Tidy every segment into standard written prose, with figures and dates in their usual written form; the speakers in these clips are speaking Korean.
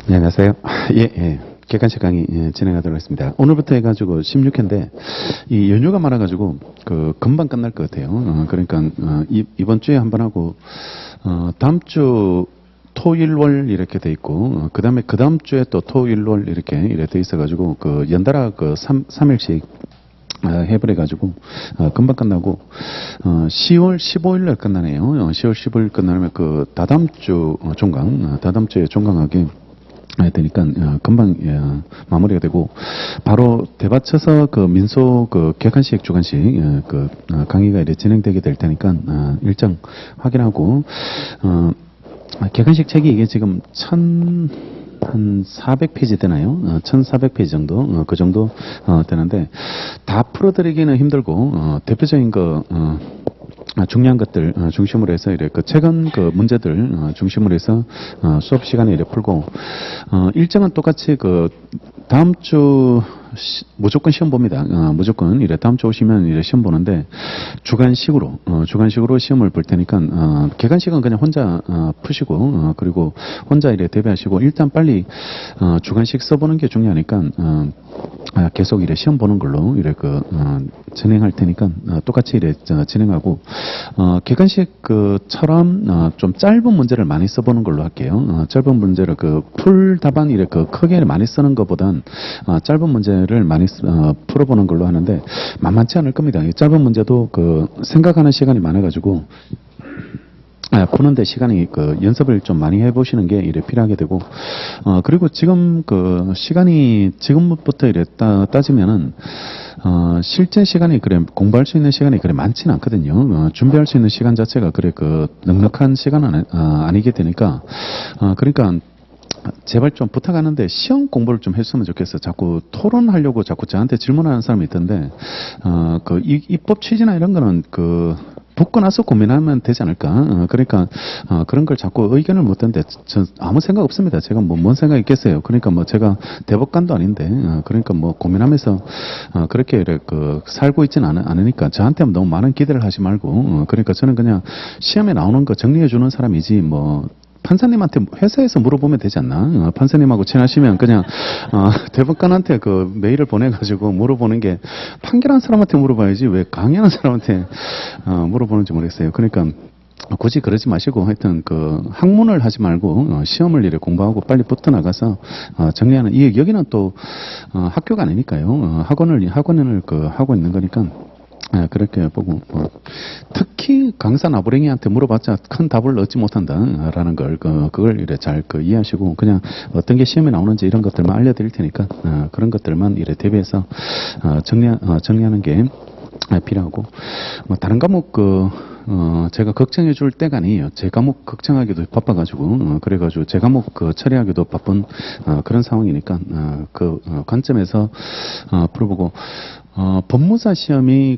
네, 안녕하세요. 예. 객관식 강의 진행하도록 하겠습니다. 오늘부터 해가지고 16회인데, 이 연휴가 많아가지고, 금방 끝날 것 같아요. 그러니까, 이번 주에 한번 하고, 다음 주 토일, 월 이렇게 돼 있고, 그 다음에 그 다음 주에 또 토일, 월 이렇게 돼 있어가지고, 연달아 3일씩 해버려가지고, 금방 끝나고, 10월 15일날 끝나네요. 10월 15일 끝나면 다다음 주 종강, 다다음 주에 종강하게 해야 되니까 금방 마무리가 되고 바로 대받쳐서 민소 객관식 주관식 강의가 이렇게 진행되게 될 테니까 일정 확인하고 객관식 책이 이게 지금 한 400페이지 되나요? 1400페이지 정도, 그 정도, 되는데, 다 풀어드리기는 힘들고, 대표적인 중요한 것들 중심으로 해서 최근 문제들 중심으로 해서 수업 시간에 풀고 일정은 똑같이 다음 주 무조건 시험 봅니다. 무조건 다음 주 오시면 시험 보는데 주간식으로 시험을 볼 테니까 객관식은 그냥 혼자 푸시고 그리고 혼자 대비하시고 일단 빨리 주간식 써보는 게 중요하니까 계속 시험 보는 걸로 진행할 테니까 똑같이 진행하고 객관식처럼 좀 짧은 문제를 많이 써보는 걸로 할게요. 짧은 문제를 풀 답안 크게 많이 쓰는 것보단 짧은 문제를 많이 풀어보는 걸로 하는데 만만치 않을 겁니다. 짧은 문제도 생각하는 시간이 많아가지고 푸는데 시간이 연습을 좀 많이 해보시는 게 필요하게 되고 그리고 지금 시간이 지금부터 따지면은 실제 시간이 공부할 수 있는 시간이 많지는 않거든요. 준비할 수 있는 시간 자체가 넉넉한 시간은 아니게 되니까 그러니까 제발 좀 부탁하는데 시험 공부를 좀 했으면 좋겠어. 자꾸 토론하려고 자꾸 저한테 질문하는 사람이 있던데 입법 취지나 이런 거는 붙고 나서 고민하면 되지 않을까. 그러니까 그런 걸 자꾸 의견을 묻던데 전 아무 생각 없습니다. 제가 뭔 생각 있겠어요. 그러니까 제가 대법관도 아닌데 그러니까 고민하면서 그렇게 살고 있지는 않으니까 저한테 너무 많은 기대를 하지 말고 그러니까 저는 그냥 시험에 나오는 거 정리해 주는 사람이지 판사님한테 회사에서 물어보면 되지 않나? 판사님하고 친하시면 그냥 대법관한테 메일을 보내가지고 물어보는 게 판결한 사람한테 물어봐야지 왜 강의하는 사람한테 물어보는지 모르겠어요. 그러니까 굳이 그러지 마시고 하여튼 학문을 하지 말고 시험을 공부하고 빨리 붙어 나가서 정리하는 여기는 또 학교가 아니니까요. 학원을 하고 있는 거니까. 그렇게 보고 특히 강사 나부랭이한테 물어봤자 큰 답을 얻지 못한다라는 걸 그걸 잘 이해하시고 그냥 어떤 게 시험에 나오는지 이런 것들만 알려드릴 테니까 그런 것들만 대비해서 정리하는 게 필요하고 다른 과목 제가 걱정해 줄 때가 아니에요. 제 과목 걱정하기도 바빠가지고 그래가지고 제 과목 처리하기도 바쁜 그런 상황이니까 관점에서 풀어보고 법무사 시험이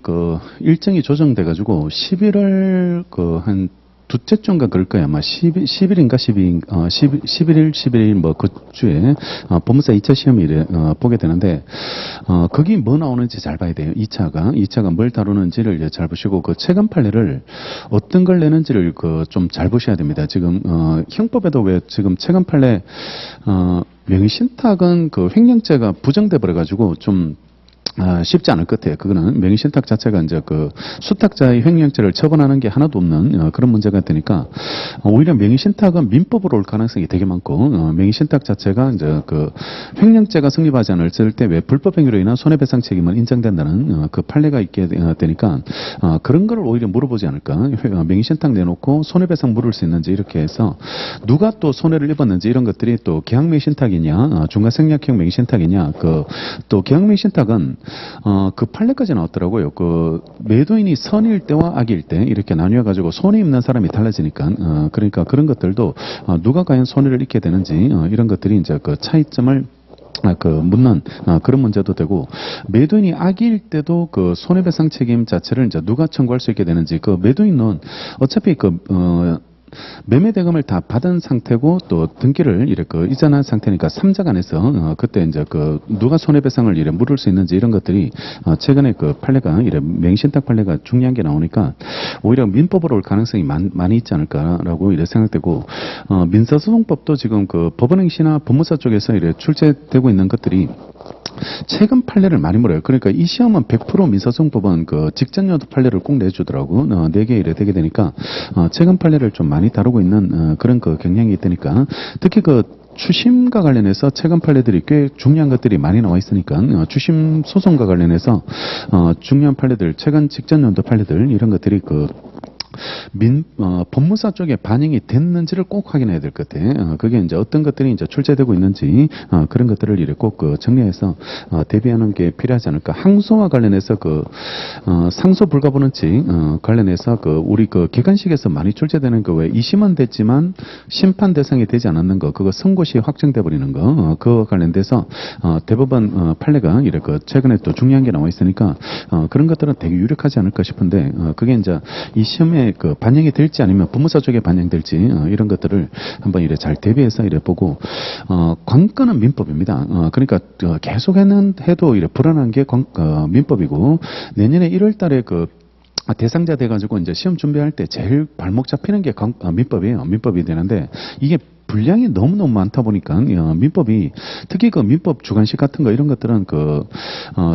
일정이 조정돼가지고 11월 한 두째 주인가 그럴 거야. 아마 10일인가 11일 그 주에 법무사 2차 시험이 보게 되는데 거기 뭐 나오는지 잘 봐야 돼요. 2차가 뭘 다루는지를 잘 보시고 최근 판례를 어떤 걸 내는지를 좀 잘 보셔야 됩니다. 지금 형법에도 왜 지금 최근 판례 명의신탁은 횡령죄가 부정돼 버려가지고 좀 쉽지 않을 것 같아요. 그거는 명의신탁 자체가 수탁자의 횡령죄를 처분하는 게 하나도 없는 그런 문제가 되니까 오히려 명의신탁은 민법으로 올 가능성이 되게 많고 명의신탁 자체가 횡령죄가 성립하지 않을 때 왜 불법행위로 인한 손해배상 책임은 인정된다는 판례가 있게 되니까 그런 거를 오히려 물어보지 않을까. 명의신탁 내놓고 손해배상 물을 수 있는지 이렇게 해서 누가 또 손해를 입었는지 이런 것들이 또 기हाँ명의신탁이냐 중과생략형 명의신탁이냐 또 기हाँ명의신탁은 판례까지 나왔더라고요. 매도인이 선일 때와 악일 때 이렇게 나뉘어가지고 손해 입는 사람이 달라지니까 그러니까 그런 것들도 누가 과연 손해를 입게 되는지 이런 것들이 차이점을 묻는 그런 문제도 되고 매도인이 악일 때도 손해배상 책임 자체를 누가 청구할 수 있게 되는지 매도인은 어차피 매매 대금을 다 받은 상태고 또 등기를 이렇게 이전한 상태니까 삼작 안에서 그때 이제 누가 손해배상을 이래 물을 수 있는지 이런 것들이 최근에 판례가 이래 맹신탁 판례가 중요한 게 나오니까 오히려 민법으로 올 가능성이 많이 있지 않을까라고 이래 생각되고 민사소송법도 지금 법원행시나 법무사 쪽에서 이래 출제되고 있는 것들이 최근 판례를 많이 물어요. 그러니까 이 시험은 100% 민사소송법은 직전연도 판례를 꼭 내주더라고. 4개 이래 되게 되니까 최근 판례를 좀 많이 다루고 있는 그런 경향이 있다니까. 특히 추심과 관련해서 최근 판례들이 꽤 중요한 것들이 많이 나와 있으니까 추심 소송과 관련해서 중요한 판례들, 최근 직전연도 판례들 이런 것들이 법무사 쪽에 반영이 됐는지를 꼭 확인해야 될 것 같아. 그게 이제 어떤 것들이 이제 출제되고 있는지 그런 것들을 이렇게 꼭 정리해서 대비하는 게 필요하지 않을까. 항소와 관련해서 상소 불가분원칙 관련해서 우리 객관식에서 많이 출제되는 왜 2심은 됐지만 심판 대상이 되지 않았는 그거 선고시 확정돼 버리는 그와 관련돼서 대법원 판례가 이렇게 최근에 또 중요한 게 나와 있으니까 그런 것들은 되게 유력하지 않을까 싶은데 그게 이제 이 시험에 반영이 될지 아니면 법무사 쪽에 반영될지 이런 것들을 한번 이래 잘 대비해서 이래 보고 관건은 민법입니다. 그러니까 계속해는 해도 이래 불안한 게 민법이고 내년에 1월달에 대상자 돼가지고 이제 시험 준비할 때 제일 발목 잡히는 게 민법이에요. 민법이 되는데 이게 분량이 너무너무 많다 보니까 민법이 특히 민법 주관식 같은 거 이런 것들은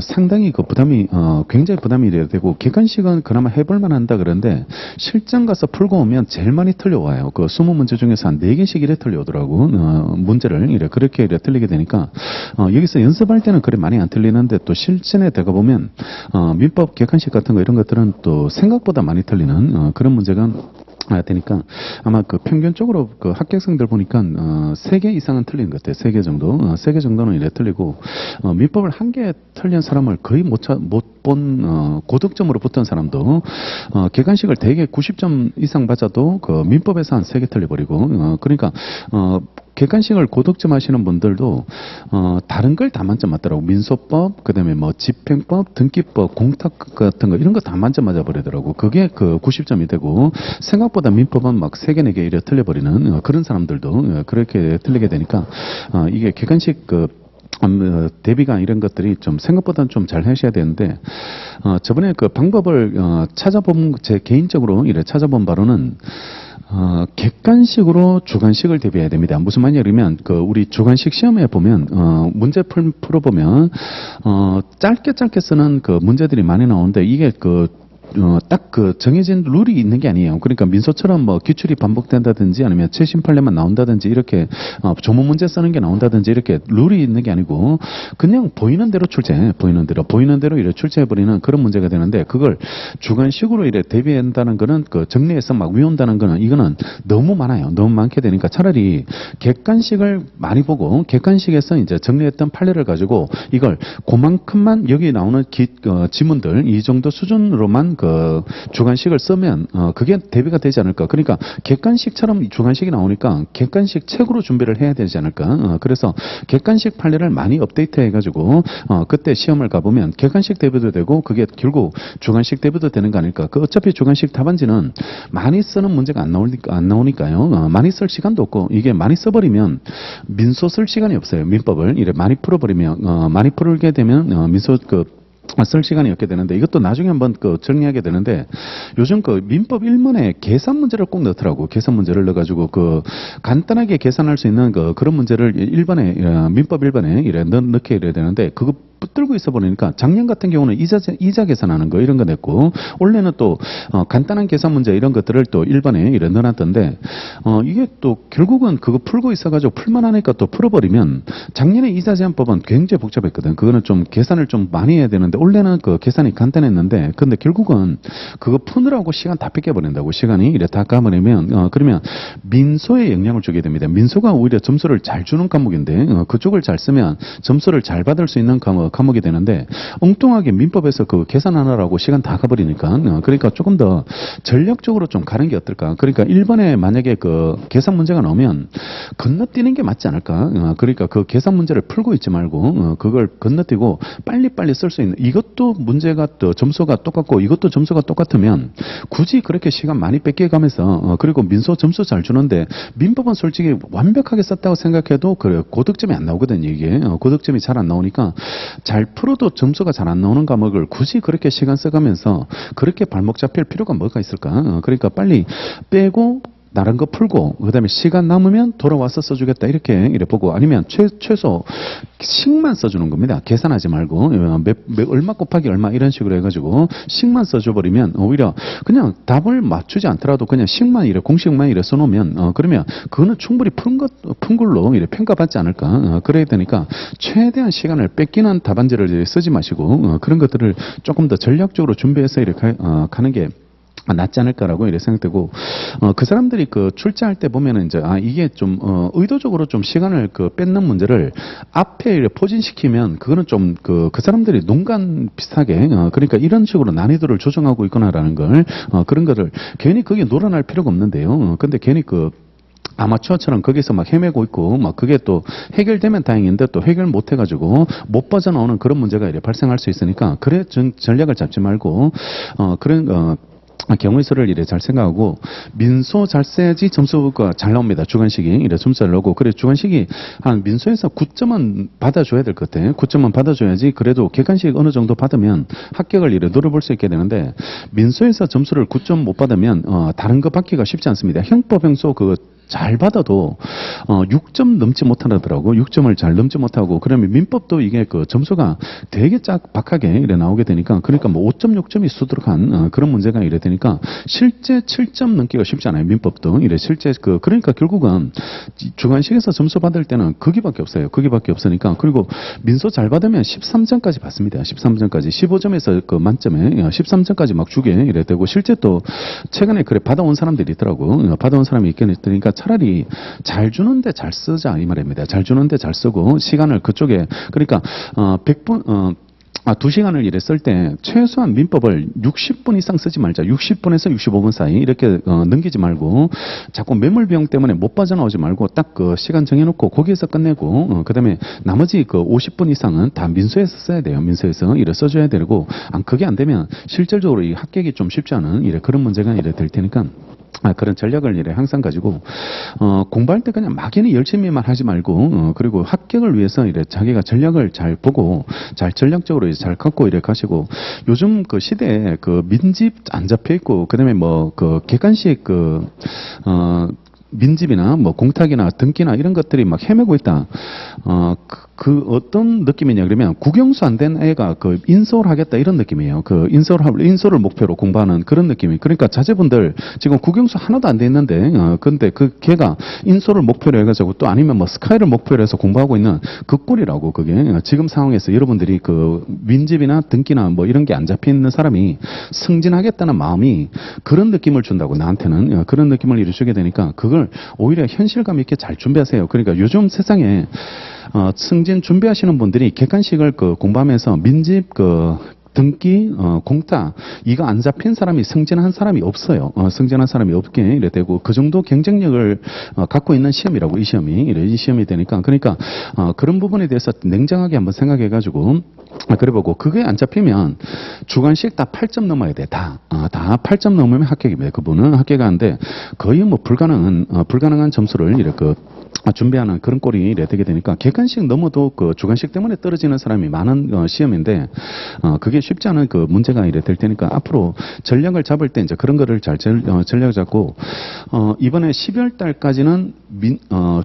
상당히 부담이 굉장히 부담이 돼야 되고 객관식은 그나마 해볼 만한다 그런데 실전 가서 풀고 오면 제일 많이 틀려와요. 20문제 중에서 한 4개씩 이래 틀려오더라고. 문제를 그렇게 틀리게 되니까 여기서 연습할 때는 그래 많이 안 틀리는데 또 실전에 들어가 보면 민법 객관식 같은 거 이런 것들은 또 생각보다 많이 틀리는 그런 문제가 되니까 아마 평균적으로 합격생들 보니까 3개 이상은 틀리는 것 같아요. 3개 정도. 3개 정도는 이래 틀리고 민법을 1개 틀린 사람을 거의 못 본 고득점으로 붙은 사람도 객관식을 대개 90점 이상 받아도 민법에서 한 3개 틀려버리고 그러니까 객관식을 고득점 하시는 분들도 다른 걸 다 만점 맞더라고. 민소법, 그다음에 집행법, 등기법, 공탁 같은 거 이런 거 다 만점 맞아 버리더라고. 그게 90점이 되고 생각보다 민법은 막 3개, 4개 이래 틀려버리는 그런 사람들도 그렇게 틀리게 되니까 이게 객관식 대비가 이런 것들이 좀 생각보다는 좀 잘 하셔야 되는데 저번에 방법을 찾아본 제 개인적으로 이래 찾아본 바로는 객관식으로 주관식을 대비해야 됩니다. 무슨 말이냐면 우리 주관식 시험에 보면 문제 풀어보면 짧게 쓰는 문제들이 많이 나오는데 이게 딱 정해진 룰이 있는 게 아니에요. 그러니까 민소처럼 기출이 반복된다든지 아니면 최신 판례만 나온다든지 이렇게 조문 문제 쓰는 게 나온다든지 이렇게 룰이 있는 게 아니고 그냥 보이는 대로 보이는 대로 이렇게 출제해버리는 그런 문제가 되는데 그걸 주관식으로 이래 대비한다는 거는 정리해서 막 외운다는 거는 이거는 너무 많아요. 너무 많게 되니까 차라리 객관식을 많이 보고 객관식에서 이제 정리했던 판례를 가지고 이걸 그만큼만 여기 나오는 지문들 이 정도 수준으로만 주관식을 쓰면 그게 대비가 되지 않을까. 그러니까 객관식처럼 주관식이 나오니까 객관식 책으로 준비를 해야 되지 않을까. 그래서 객관식 판례를 많이 업데이트 해가지고 그때 시험을 가보면 객관식 대비도 되고 그게 결국 주관식 대비도 되는 거 아닐까. 어차피 주관식 답안지는 많이 쓰는 문제가 안 나오니까요. 많이 쓸 시간도 없고 이게 많이 써버리면 민소 쓸 시간이 없어요. 민법을 이래 많이 풀어버리면 많이 풀게 되면 민소 쓸 시간이 없게 되는데 이것도 나중에 한번 정리하게 되는데 요즘 민법 1문에 계산 문제를 꼭 넣더라고. 계산 문제를 넣어가지고 간단하게 계산할 수 있는 그런 문제를 민법 1번에 이래 넣게 이래야 되는데 그거 붙들고 있어 보니까 작년 같은 경우는 이자 계산하는 거 이런 거 냈고 올해는 또 간단한 계산 문제 이런 것들을 또 1번에 이래 넣어놨던데 이게 또 결국은 그거 풀고 있어가지고 풀만하니까 또 풀어버리면 작년에 이자 제한법은 굉장히 복잡했거든. 그거는 좀 계산을 좀 많이 해야 되는데 올해는 계산이 간단했는데 근데 결국은 그거 푸느라고 시간 다 뺏겨버린다고. 시간이 이래 다 까버리면 그러면 민소에 영향을 주게 됩니다. 민소가 오히려 점수를 잘 주는 과목인데 그쪽을 잘 쓰면 점수를 잘 받을 수 있는 과목 과목이 되는데 엉뚱하게 민법에서 그 계산하느라고 시간 다 가버리니까 그러니까 조금 더 전략적으로 좀 가는 게 어떨까. 그러니까 1번에 만약에 그 계산 문제가 나오면 건너뛰는 게 맞지 않을까. 그러니까 그 계산 문제를 풀고 있지 말고 그걸 건너뛰고 빨리빨리 쓸 수 있는, 이것도 문제가 또 점수가 똑같고 이것도 점수가 똑같으면 굳이 그렇게 시간 많이 뺏겨가면서 그리고 민소 점수 잘 주는데 민법은 솔직히 완벽하게 썼다고 생각해도 그 고득점이 안 나오거든요. 이게 고득점이 잘 안 나오니까 잘 풀어도 점수가 잘 안 나오는 과목을 굳이 그렇게 시간 써가면서 그렇게 발목 잡힐 필요가 뭐가 있을까. 그러니까 빨리 빼고 다른 거 풀고 그다음에 시간 남으면 돌아와서 써주겠다 이렇게 보고, 아니면 최소 식만 써주는 겁니다. 계산하지 말고 얼마 곱하기 얼마 이런 식으로 해가지고 식만 써줘버리면 오히려 그냥 답을 맞추지 않더라도 그냥 식만 이래 공식만 이래 써놓으면 그러면 그거는 충분히 푼 걸로 이래 평가받지 않을까. 그래야 되니까 최대한 시간을 뺏기는 답안지를 쓰지 마시고 그런 것들을 조금 더 전략적으로 준비해서 이렇게 가는 게 낫지 않을까라고 이렇게 생각되고, 그 사람들이 그 출제할 때 보면은 이제 이게 좀 의도적으로 좀 시간을 그 뺏는 문제를 앞에 이렇게 포진시키면 그거는 좀 그 사람들이 농간 비슷하게 그러니까 이런 식으로 난이도를 조정하고 있거나라는 걸 그런 거를 괜히 거기에 놀아날 필요가 없는데요. 근데 괜히 그 아마추어처럼 거기서 막 헤매고 있고 막 그게 또 해결되면 다행인데 또 해결 못 해가지고 못 빠져나오는 그런 문제가 이렇게 발생할 수 있으니까 그래 전략을 잡지 말고 그런 경우의 수를 이래 잘 생각하고 민소 잘 써야지 점수가 잘 나옵니다. 주관식이 이래 점수 잘 나오고, 그래 주관식이 한 민소에서 9점은 받아줘야 될 것 같아. 9점은 받아줘야지 그래도 객관식 어느 정도 받으면 합격을 이래 노려볼 수 있게 되는데, 민소에서 점수를 9점 못 받으면 다른 거 받기가 쉽지 않습니다. 형법 형소 그거 잘 받아도 6점 넘지 못하더라고. 6점을 잘 넘지 못하고, 그러면 민법도 이게 그 점수가 되게 짝박하게 이래 나오게 되니까, 그러니까 뭐 5점, 6점이 수두룩한 그런 문제가 이래 되니까 실제 7점 넘기가 쉽지 않아요. 민법도 이래 실제 그러니까 결국은 주관식에서 점수 받을 때는 거기밖에 없어요. 거기밖에 없으니까. 그리고 민소 잘 받으면 13점까지 받습니다. 13점까지 15점에서 그 만점에 13점까지 막 주게 이래 되고, 실제 또 최근에 그래 받아온 사람들이 있더라고. 받아온 사람이 있긴 있으니까 차라리 잘 주는데 잘 쓰자 이 말입니다. 잘 주는데 잘 쓰고 시간을 그쪽에, 그러니까 100분 2시간을 이래 쓸 때 최소한 민법을 60분 이상 쓰지 말자. 60분에서 65분 사이 이렇게 넘기지 말고 자꾸 매몰 비용 때문에 못 빠져나오지 말고 딱 그 시간 정해놓고 거기에서 끝내고 그다음에 나머지 그 50분 이상은 다 민소에서 써야 돼요. 민소에서 이래 써줘야 되고, 그게 안 되면 실질적으로 이 합격이 좀 쉽지 않은 이래 그런 문제가 이래 될 테니까 그런 전략을 이래 항상 가지고 공부할 때 그냥 막연히 열심히만 하지 말고 그리고 합격을 위해서 이래 자기가 전략을 잘 보고 잘 전략적으로 잘 갖고 이래 가시고, 요즘 그 시대에 그 민집 안 잡혀 있고 그다음에 뭐 그 객관식 민집이나 뭐 공탁이나 등기나 이런 것들이 막 헤매고 있다. 그 어떤 느낌이냐 그러면 국영수 안 된 애가 그 인서울 하겠다 이런 느낌이에요. 그 인서울을 목표로 공부하는 그런 느낌이. 그러니까 자제분들 지금 국영수 하나도 안 돼 있는데 근데 그 걔가 인서울을 목표로 해가지고 또 아니면 뭐 스카이를 목표로 해서 공부하고 있는 그 꼴이라고. 그게 지금 상황에서 여러분들이 그 민집이나 등기나 뭐 이런 게 안 잡혀 있는 사람이 승진하겠다는 마음이 그런 느낌을 준다고. 나한테는 그런 느낌을 이루게 되니까 그걸 오히려 현실감 있게 잘 준비하세요. 그러니까 요즘 세상에 승진 준비하시는 분들이 객관식을 공부하면서 민집 등기, 공탁 이거 안 잡힌 사람이 승진한 사람이 없어요. 승진한 사람이 없게 이래 되고 그 정도 경쟁력을 갖고 있는 시험이라고 이 시험이 되니까, 그러니까 그런 부분에 대해서 냉정하게 한번 생각해가지고 그래 보고, 그게 안 잡히면 주관식 다 8점 넘어야 돼. 다 8점 넘으면 합격입니다. 그분은 합격하는데 거의 뭐 불가능한 점수를 이렇게 준비하는 그런 꼴이 이래 되게 되니까, 객관식 넘어도 그 주관식 때문에 떨어지는 사람이 많은 시험인데 그게 쉽지 않은 그 문제가 이래 될 테니까 앞으로 전략을 잡을 때 이제 그런 거를 잘 전략 잡고 이번에 12월 달까지는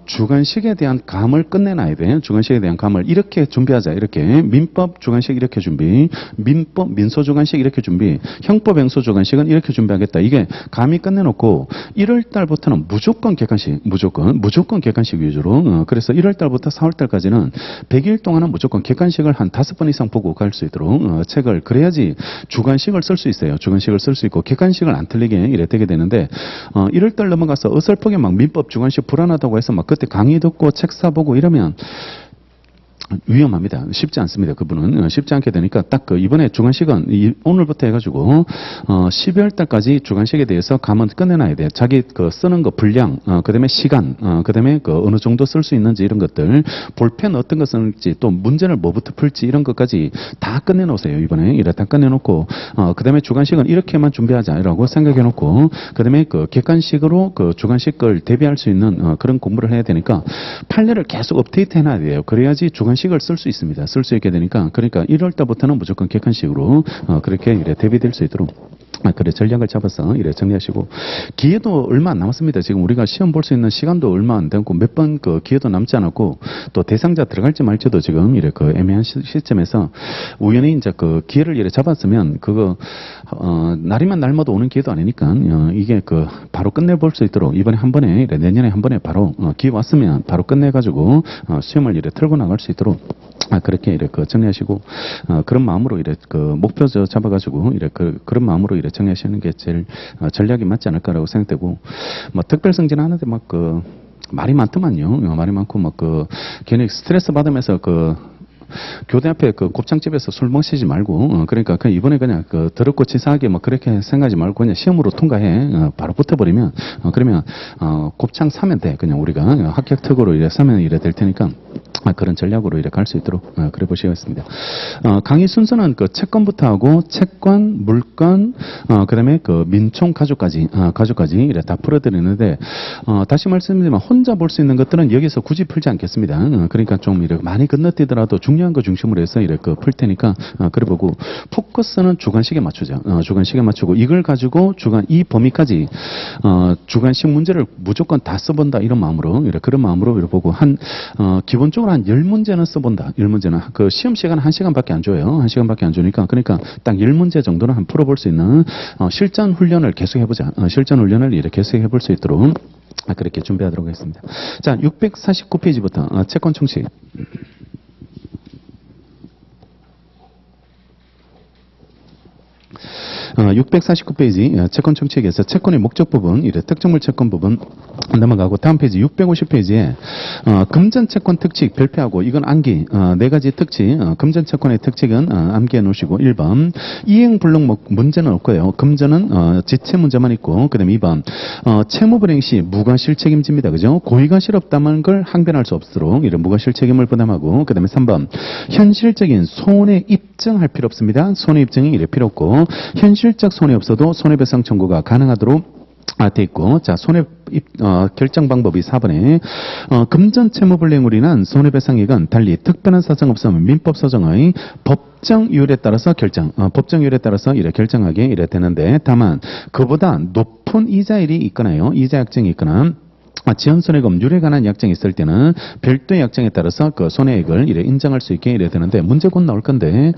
주관식에 대한 감을 끝내놔야 돼. 주관식에 대한 감을 이렇게 준비하자. 이렇게 민법 주관식 이렇게 준비, 민소 주관식 이렇게 준비, 형법 행소 주관식은 이렇게 준비하겠다. 이게 감이 끝내놓고 1월 달부터는 무조건 객관식, 무조건 객관식 위주로. 그래서 1월 달부터 4월 달까지는 100일 동안은 무조건 객관식을 한 5번 이상 보고 갈 수 있도록 책을, 그래야지 주관식을 쓸 수 있어요. 주관식을 쓸 수 있고 객관식을 안 틀리게 이래 되게 되는데 1월 달 넘어가서 어설프게 막 민법 주관식 불안하다고 해서 막 그때 강의 듣고 책 사보고 이러면 위험합니다. 쉽지 않습니다. 그분은 쉽지 않게 되니까 딱 그 이번에 주관식은 오늘부터 해가지고 12월 달까지 주관식에 대해서 감은 끝내놔야 돼요. 자기 그 쓰는 거 분량, 그다음에 시간, 그다음에 그 어느 정도 쓸 수 있는지 이런 것들, 볼펜 어떤 거 쓰는지, 또 문제를 뭐부터 풀지 이런 것까지 다 끝내놓으세요. 이번에 이래 다 끝내놓고 그다음에 주관식은 이렇게만 준비하자라고 생각해놓고 그다음에 그 객관식으로 그 주관식 걸 대비할 수 있는 그런 공부를 해야 되니까 판례를 계속 업데이트 해놔야 돼요. 그래야지 주관식을 쓸 수 있습니다. 쓸 수 있게 되니까 그러니까 1월 달부터는 무조건 객관식으로 그렇게 이래 대비될 수 있도록 그래 전략을 잡아서 이래 정리하시고 기회도 얼마 안 남았습니다. 지금 우리가 시험 볼 수 있는 시간도 얼마 안 되고 몇 번 그 기회도 남지 않았고 또 대상자 들어갈지 말지도 지금 이래 그 애매한 시점에서 우연히 이제 그 기회를 이래 잡았으면 그거 날이면 날마다 오는 기회도 아니니까 이게 그 바로 끝내볼 수 있도록 이번에 한 번에 이래 내년에 한 번에 바로 기회 왔으면 바로 끝내가지고 시험을 이래 틀고 나갈 수 있도록 그렇게 이래 그 정리하시고 그런 마음으로 이래 그 목표 잡아가지고 이래 그런 마음으로 이래 정리하시는 게 제일 전략이 맞지 않을까라고 생각되고 뭐 특별성진 하는데 막 그 말이 많더만요. 말이 많고 막 그 괜히 스트레스 받으면서 그 교대 앞에 그 곱창집에서 술 마시지 말고 그러니까 이번에 그냥 그 더럽고 치사하게 뭐 그렇게 생각하지 말고 그냥 시험으로 통과해 바로 붙어버리면 그러면 곱창 사면 돼. 그냥 우리가 합격 특으로 이래 사면 이래 될 테니까 그런 전략으로 이렇게 갈 수 있도록 그래 보시겠습니다. 강의 순서는 그 채권부터 하고 채권, 물권, 그다음에 그 민총 가족까지 이래 다 풀어드리는데 다시 말씀드리면 혼자 볼 수 있는 것들은 여기서 굳이 풀지 않겠습니다. 그러니까 좀 이렇게 많이 건너뛰더라도 중요한 거 중심으로 해서 이렇게 풀 테니까 그래 보고 포커스는 주관식에 맞추죠. 주관식에 맞추고 이걸 가지고 이 범위까지 주관식 문제를 무조건 다 써본다 이런 마음으로 그런 마음으로 이렇게 보고 기본적으로 한 10문제는 써본다. 10문제는 그 시험 시간 1시간밖에 안 줘요. 1시간밖에 안 주니까 그러니까 딱 10문제 정도는 한 풀어볼 수 있는 실전 훈련을 계속 해보자. 실전 훈련을 이렇게 계속 해볼 수 있도록 그렇게 준비하도록 하겠습니다. 자, 649페이지부터 채권 총칙. 649페이지 채권 총칙에서 채권의 목적 부분, 특정물 채권 부분 넘어가고 다음 페이지 650페이지에 금전 채권 특칙 별표하고 이건 암기 네 가지 특칙 금전 채권의 특칙은 암기해 놓으시고 1번 이행 불능 문제는 없고요. 금전은 지체 문제만 있고 그다음에 2번 채무 불행 시 무과실 책임집니다. 그죠? 고의과실 없다는 걸 항변할 수 없도록 이런 무과실 책임을 부담하고 그다음에 3번 현실적인 손해 입증할 필요 없습니다. 손해 입증이 이래 필요 없고 현실적 손해 없어도 손해배상 청구가 가능하도록 돼 있고, 자, 결정 방법이 4번에, 금전 채무불이행으로인한 손해배상액은 달리 특별한 사정 없으면 민법 사정의 법정이율에 따라서 법정이율에 따라서 이래 결정하게 이래 되는데, 다만, 그보다 높은 이자율이 있거나요, 이자 약정이 있거나, 지연손해금 률에 관한 약정이 있을 때는 별도의 약정에 따라서 그 손해액을 이래 인정할 수 있게 이래 되는데, 문제 곧 나올 건데,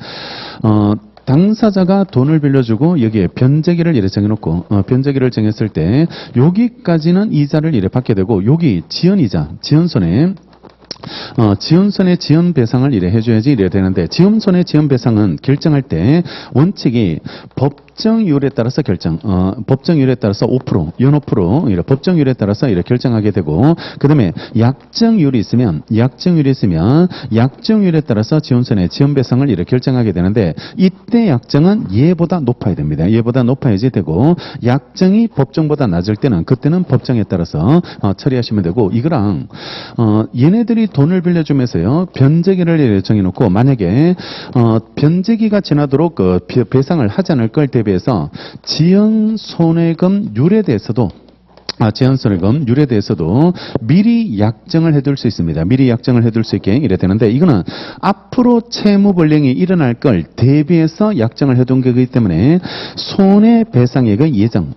당사자가 돈을 빌려주고 여기에 변제기를 이래 정해놓고 변제기를 정했을 때 여기까지는 이자를 이래 받게 되고 여기 지연이자 지연손해 지연손해 지연배상을 이래 해줘야지 이래 되는데 지연손해 지연배상은 결정할 때 원칙이 법정이율에 따라서 법정이율에 따라서 5%, 연 5%, 이래 법정이율에 따라서 이래 결정하게 되고, 그 다음에 약정이율이 있으면 약정이율에 따라서 지원손해, 지원배상을 이래 결정하게 되는데, 이때 약정은 얘보다 높아야 됩니다. 얘보다 높아야지 되고, 약정이 법정보다 낮을 때는, 그때는 법정에 따라서 처리하시면 되고, 이거랑, 얘네들이 돈을 빌려주면서요, 변제기를 이래 정해놓고, 만약에, 변제기가 지나도록 그 배상을 하지 않을 걸 대비해서 지연손해금 률에 대해서도 지연손해금 률에 대해서도 미리 약정을 해둘 수 있습니다. 미리 약정을 해둘 수 있게 이래 되는데 이거는 앞으로 채무불이행이 일어날 걸 대비해서 약정을 해둔 거기 때문에 손해배상액의 예정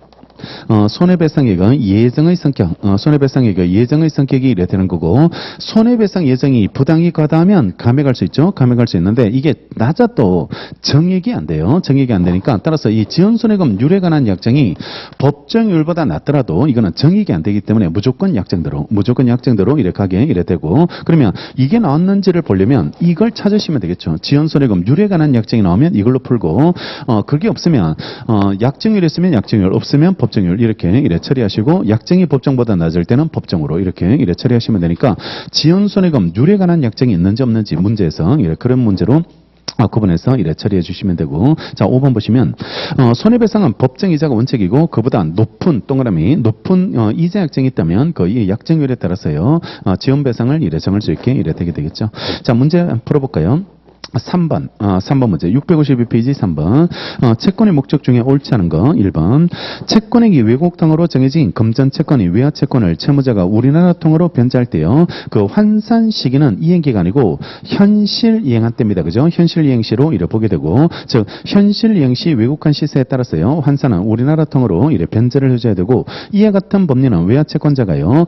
손해배상액은 예정의 성격, 손해배상액의 예정의 성격이 이래 되는 거고, 손해배상 예정이 부당히 과다하면 감액할 수 있죠. 감액할 수 있는데, 이게 낮아도 정액이 안 돼요. 정액이 안 되니까, 따라서 이 지연손해금률에 관한 약정이 법정률보다 낮더라도, 이거는 정액이 안 되기 때문에 무조건 약정대로 이래 가게 이래 되고, 그러면 이게 나왔는지를 보려면 이걸 찾으시면 되겠죠. 지연손해금률에 관한 약정이 나오면 이걸로 풀고, 그게 없으면, 약정률이 있으면 약정률, 없으면 법정률 이렇게 처리하시고 약정이 법정보다 낮을 때는 법정으로 이렇게 처리하시면 되니까 지연손해금률에 관한 약정이 있는지 없는지 문제에서 그런 문제로 구분해서 처리해 주시면 되고, 자 5번 보시면 손해배상은 법정이자가 원칙이고 그보다 높은 동그라미 높은 이자 약정이 있다면 그 이 약정률에 따라서요 지연배상을 정할 수 있게 되게 되겠죠. 자 문제 풀어볼까요? 3번 문제 652페이지 3번 채권의 목적 중에 옳지 않은 거 1번 채권액이 외국 통으로 정해진 금전 채권이 외화 채권을 채무자가 우리나라 통으로 변제할 때요 그 환산 시기는 이행기간이고 현실 이행한 때입니다. 그죠? 현실 이행시로 보게 되고 즉 현실 이행시 외국한 시세에 따라서요 환산은 우리나라 통으로 변제를 해줘야 되고 이와 같은 법리는 외화 채권자가요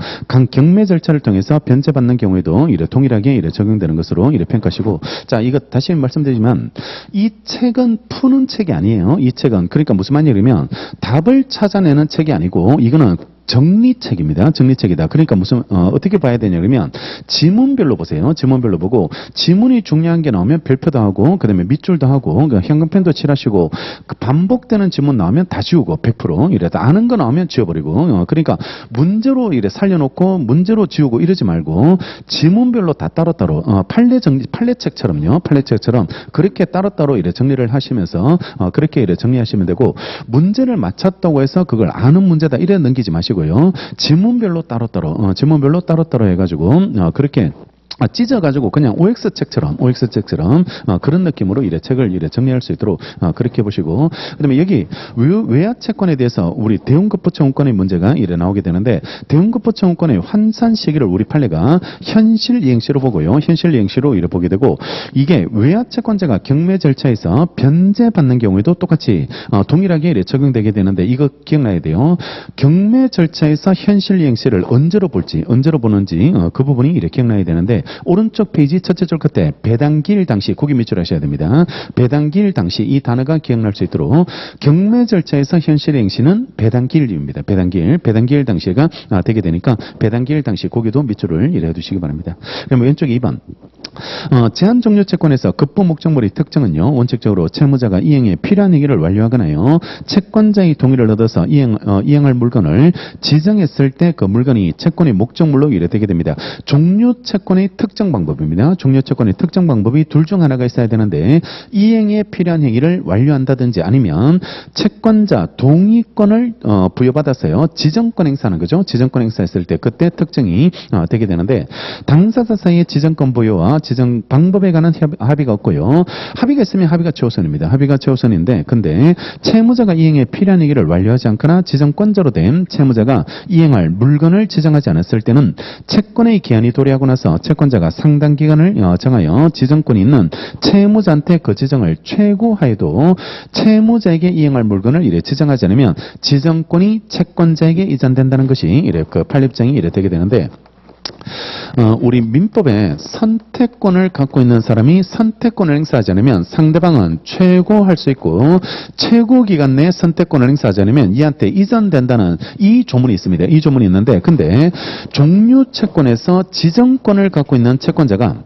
경매 절차를 통해서 변제받는 경우에도 동일하게 적용되는 것으로 평가하시고 자 이거 다시 말씀드리지만 이 책은 푸는 책이 아니에요. 이 책은 그러니까 무슨 말이냐면 답을 찾아내는 책이 아니고 이거는 정리책입니다. 정리책이다. 그러니까 무슨 어떻게 봐야 되냐 그러면 지문별로 보세요. 지문별로 보고 지문이 중요한 게 나오면 별표도 하고 그다음에 밑줄도 하고 그러니까 현금펜도 칠하시고 그 반복되는 지문 나오면 다 지우고 100% 이래 아는 거 나오면 지워버리고 그러니까 문제로 살려놓고 문제로 지우고 이러지 말고 지문별로 다 따로따로 판례책처럼요. 판례책처럼 그렇게 따로따로 정리를 하시면서 그렇게 정리하시면 되고 문제를 맞췄다고 해서 그걸 아는 문제다 이래 넘기지 마시고 지문별로 따로따로 해가지고 그렇게 찢어가지고 그냥 OX책처럼 그런 느낌으로 책을 정리할 수 있도록 그렇게 보시고 그다음에 여기 외화 채권에 대해서 우리 대운급부채권의 문제가 나오게 되는데 대운급부채권의 환산 시기를 우리 판례가 현실 이행시로 보고요. 현실 이행시로 보게 되고 이게 외화 채권자가 경매 절차에서 변제받는 경우에도 똑같이 동일하게 적용되게 되는데 이거 기억나야 돼요. 경매 절차에서 현실 이행시를 언제로 보는지 그 부분이 기억나야 되는데 오른쪽 페이지 첫째 줄 끝에 배당기일 당시 고기 밑줄 하셔야 됩니다. 배당기일 당시 이 단어가 기억날 수 있도록 경매 절차에서 현실 행시는 배당기일입니다. 배당기일 당시가 되게 되니까 배당기일 당시 고기도 밑줄을 해두시기 바랍니다. 그러면 왼쪽에 2번 제한 종료 채권에서 급부 목적물의 특징은요 원칙적으로 채무자가 이행에 필요한 행위를 완료하거나요 채권자의 동의를 얻어서 이행할 물건을 지정했을 때 그 물건이 채권의 목적물로 되게 됩니다. 종료 채권의 특정 방법입니다. 종료 채권의 특정 방법이 둘 중 하나가 있어야 되는데 이행에 필요한 행위를 완료한다든지 아니면 채권자 동의권을 부여받았어요. 지정권 행사하는 거죠. 지정권 행사했을 때 그때 특정이 되게 되는데 당사자 사이의 지정권 부여와 지정 방법에 관한 합의가 없고요. 합의가 있으면 합의가 최우선입니다. 합의가 최우선인데 근데 채무자가 이행에 필요한 행위를 완료하지 않거나 지정권자로 된 채무자가 이행할 물건을 지정하지 않았을 때는 채권의 기한이 도래하고 나서 채권자가 상당 기간을 정하여 지정권이 있는 채무자한테 그 지정을 최고하여도 채무자에게 이행할 물건을 지정하지 않으면 지정권이 채권자에게 이전된다는 것이 그 판례입장이 되게 되는데 우리 민법에 선택권을 갖고 있는 사람이 선택권을 행사하지 않으면 상대방은 최고할 수 있고 최고 기간 내에 선택권을 행사하지 않으면 이한테 이전된다는 이 조문이 있습니다. 이 조문이 있는데 근데 종료 채권에서 지정권을 갖고 있는 채권자가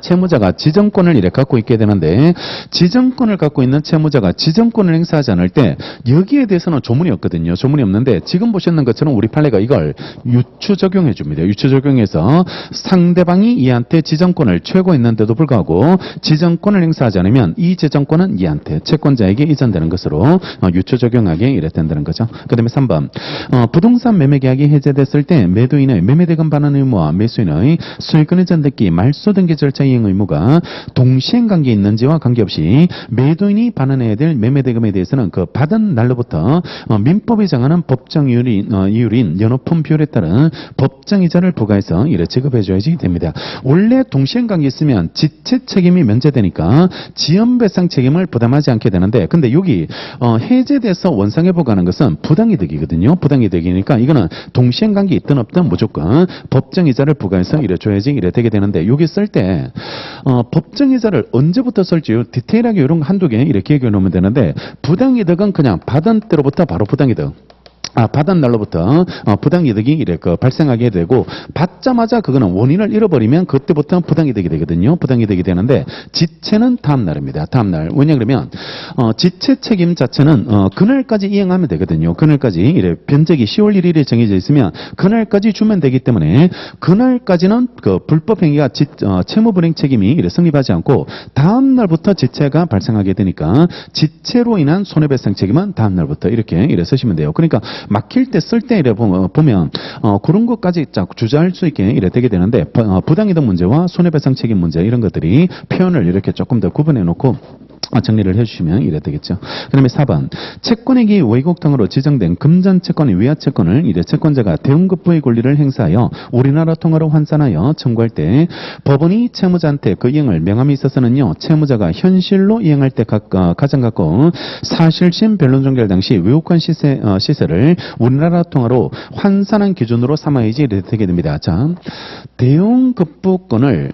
채무자가 지정권을 갖고 있게 되는데 지정권을 갖고 있는 채무자가 지정권을 행사하지 않을 때 여기에 대해서는 조문이 없거든요. 조문이 없는데 지금 보셨는 것처럼 우리 판례가 이걸 유추 적용해 줍니다. 유추 적용해서 상대방이 이한테 지정권을 최고했는데도 불구하고 지정권을 행사하지 않으면 이 지정권은 이한테 채권자에게 이전되는 것으로 유추 적용하게 된다는 거죠. 그 다음에 3번 부동산 매매 계약이 해제됐을 때 매도인의 매매대금 반환 의무와 매수인의 소유권 이전 등기 말소 등기 절차 이행 의무가 동시행관계에 있는지와 관계없이 매도인이 반환해야 될 매매대금에 대해서는 그 받은 날로부터 민법이 정하는 법정 이율인 연호품 비율에 따른 법정이자를 부과해서 지급해줘야지 됩니다. 원래 동시행관계 있으면 지체 책임이 면제되니까 지연배상 책임을 부담하지 않게 되는데 근데 여기 해제돼서 원상회복하는 것은 부당이득이거든요. 부당이득이니까 이거는 동시행관계 있든 없든 무조건 법정이자를 부과해서 줘야지 되게 되는데 여기 쓸 때 법정이자를 언제부터 쓸지 디테일하게 이런 거 한두 개 이렇게 얘기해 놓으면 되는데 부당이득은 그냥 받은 때로부터 바로 부당이득. 받은 날로부터 부당이득이 이래 발생하게 되고, 받자마자 그거는 원인을 잃어버리면 그때부터 부당이득이 되거든요. 부당이득이 되는데 지체는 다음 날입니다. 다음 날. 왜냐 그러면 지체 책임 자체는 그날까지 이행하면 되거든요. 그날까지 이래 변적이 10월 1일에 정해져 있으면 그날까지 주면 되기 때문에 그날까지는 그 불법 행위가 채무불이행 책임이 이래 성립하지 않고 다음 날부터 지체가 발생하게 되니까 지체로 인한 손해배상 책임은 다음 날부터 이래 쓰시면 돼요. 그러니까 막힐 때 쓸 때 이래 보면 그런 것까지 쫙 주저할 수 있게 이래 되게 되는데 부당이득 문제와 손해배상 책임 문제 이런 것들이 표현을 이렇게 조금 더 구분해 놓고 정리를 해주시면 이래 되겠죠. 그 다음에 4번 채권액이 외국 등으로 지정된 금전 채권의 위하 채권을 이래 채권자가 대응급부의 권리를 행사하여 우리나라 통화로 환산하여 청구할 때 법원이 채무자한테 그 이행을 명함에 있어서는요 채무자가 현실로 이행할 때 가장 가까운 사실심 변론 종결 당시 외국환 시세를 우리나라 통화로 환산한 기준으로 삼아야지 이래 되게 됩니다. 자, 대응급부권을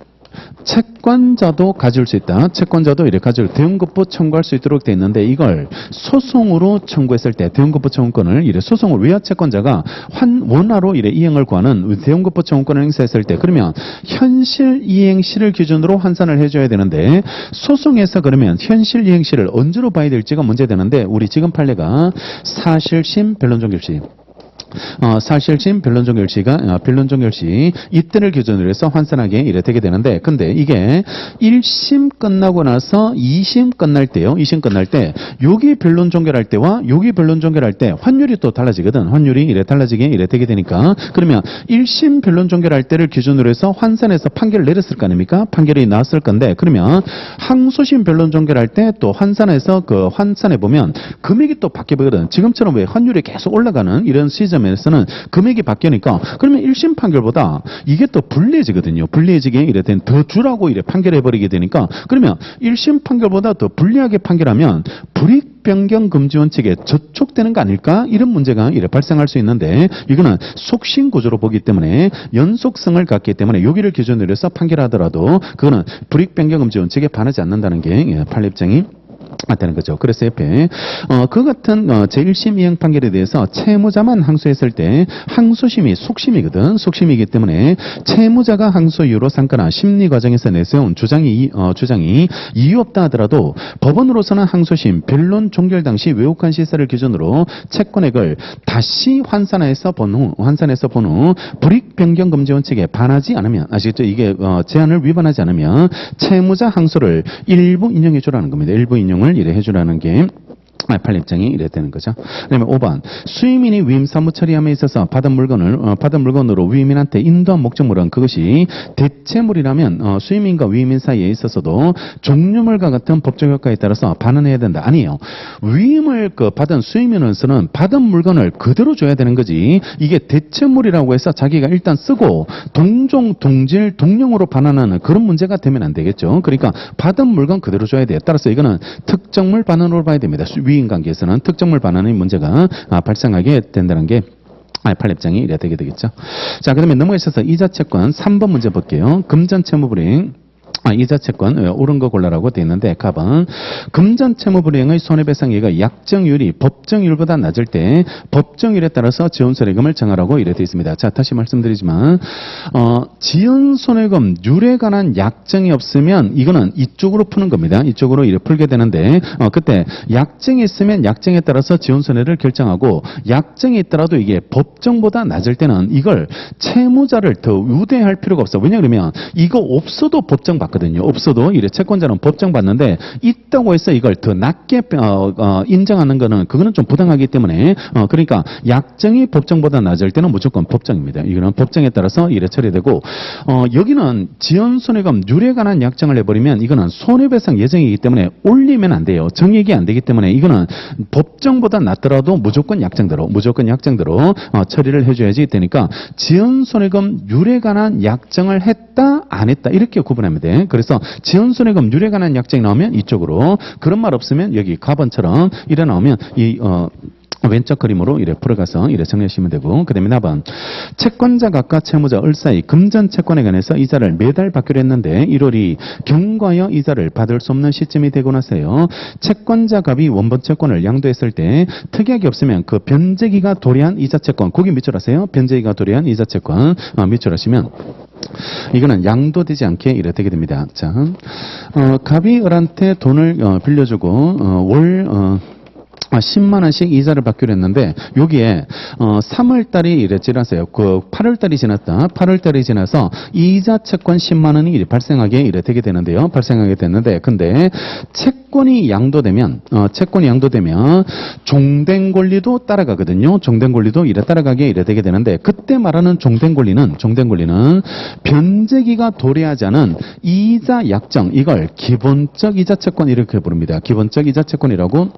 채권자도 가질 수 있다. 채권자도 이렇게 가지고 대응급부 청구할 수 있도록 되어 있는데 이걸 소송으로 청구했을 때 대응급부 청구권을 이래 소송을 외화 채권자가 원화로 이래 이행을 구하는 대응급부 청구권을 행사했을 때 그러면 현실 이행시를 기준으로 환산을 해줘야 되는데 소송에서 그러면 현실 이행시를 언제로 봐야 될지가 문제되는데 우리 지금 판례가 사실심 변론종결시 사실심 변론종결시 이때를 기준으로 해서 환산하게 이래 되게 되는데 근데 이게 1심 끝나고 나서 2심 끝날 때요. 2심 끝날 때 여기 변론종결할 때와 여기 변론종결할 때 환율이 또 달라지거든. 환율이 이래 달라지게 이래 되게 되니까 그러면 1심 변론종결할 때를 기준으로 해서 환산해서 판결을 내렸을 거 아닙니까? 판결이 나왔을 건데 그러면 항소심 변론종결할 때 또 환산해서 그 환산해 보면 금액이 또 바뀌거든. 지금처럼 왜 환율이 계속 올라가는 이런 시점에서는 금액이 바뀌니까 그러면 1심 판결보다 이게 또 불리해지거든요. 불리해지게 이래 된 더 주라고 이래 판결해 버리게 되니까 그러면 1심 판결보다 더 불리하게 판결하면 불이익 변경 금지 원칙에 저촉되는 거 아닐까? 이런 문제가 이래 발생할 수 있는데 이거는 속신 구조로 보기 때문에 연속성을 갖기 때문에 여기를 기준으로 해서 판결하더라도 그거는 불이익 변경 금지 원칙에 반하지 않는다는 게 판례 입장이 되는 거죠. 그래서 옆에 그 같은 제1심 이행 판결에 대해서 채무자만 항소했을 때 항소심이 속심이거든. 속심이기 때문에 채무자가 항소 이유로 삼거나 심리 과정에서 내세운 주장이 이유 없다 하더라도 법원으로서는 항소심 변론 종결 당시 외국환 시세를 기준으로 채권액을 다시 환산해서 본 후 불이익 변경 금지 원칙에 반하지 않으면 아시겠죠? 이게 제한을 위반하지 않으면 채무자 항소를 일부 인용해 주라는 겁니다. 일부 인용을 이래 해주라는 게 판례 입장이 이래 되는 거죠. 그다음에 5번 수임인이 위임 사무 처리함에 있어서 받은 물건으로 위임인한테 인도한 목적물은 그것이 대체물이라면 수임인과 위임인 사이에 있어서도 종류물과 같은 법적 효과에 따라서 반환해야 된다. 아니에요. 위임을 받은 수임인으로서는 받은 물건을 그대로 줘야 되는 거지. 이게 대체물이라고 해서 자기가 일단 쓰고 동종, 동질, 동령으로 반환하는 그런 문제가 되면 안 되겠죠. 그러니까 받은 물건 그대로 줘야 돼요. 따라서 이거는 특정물 반환으로 봐야 됩니다. 위임 관계에서는 특정물 반환의 문제가 발생하게 된다는 게 판례 입장이 이래 되게 되겠죠. 자, 그다음에 넘어가셔서 이자채권 3번 문제 볼게요. 금전채무불이행 이자채권 옳은 거 골라라고 되어 있는데 갑은 금전채무불이행의 손해배상액의 약정률이 법정률보다 낮을 때 법정률에 따라서 지원손해금을 정하라고 이래 되어 있습니다. 자, 다시 말씀드리지만 지원손해금률에 관한 약정이 없으면 이거는 이쪽으로 푸는 겁니다. 이쪽으로 이래 풀게 되는데 그때 약정이 있으면 약정에 따라서 지원손해를 결정하고 약정이 있더라도 이게 법정보다 낮을 때는 이걸 채무자를 더 우대할 필요가 없어. 왜냐하면 이거 없어도 법정 받거든요. 없어도 이래 채권자는 법정 받는데 있다고 해서 이걸 더 낮게 인정하는 거는 그거는 좀 부당하기 때문에 그러니까 약정이 법정보다 낮을 때는 무조건 법정입니다. 이거는 법정에 따라서 이래 처리되고 여기는 지연손해금률에 관한 약정을 해버리면 이거는 손해배상 예정이기 때문에 올리면 안 돼요. 정액이 안 되기 때문에 이거는 법정보다 낮더라도 무조건 약정대로 처리를 해줘야지 되니까 지연손해금률에 관한 약정을 했다 안 했다 이렇게 구분하면 돼. 그래서 지연손해금률에 관한 약정이 나오면 이쪽으로 그런 말 없으면 여기 가번처럼 이래 나오면 이 왼쪽 그림으로 이래 풀어가서 이래 정리하시면 되고, 그 다음에 4번. 채권자 각과 채무자 을 사이 금전 채권에 관해서 이자를 매달 받기로 했는데 1월이 경과하여 이자를 받을 수 없는 시점이 되고 나서요. 채권자 갑이 원본 채권을 양도했을 때 특약이 없으면 그 변제기가 도래한 이자 채권, 거기 밑줄하세요. 변제기가 도래한 이자 채권 밑줄하시면 이거는 양도되지 않게 이래 되게 됩니다. 자, 갑이 을한테 돈을 빌려주고 월 10만 원씩 이자를 받기로 했는데 여기에 3월 달이 이래 지나서요. 그 8월 달이 지났다. 8월 달이 지나서 이자 채권 10만 원이 이래 발생하게 이래 되게 되는데요. 발생하게 됐는데 근데 채권이 양도되면 종된 권리도 따라가거든요. 종된 권리도 이래 따라가게 이래 되게 되는데 그때 말하는 종된 권리는 변제기가 도래하지 않은 이자 약정, 이걸 기본적 이자 채권 이렇게 부릅니다. 기본적 이자 채권이라고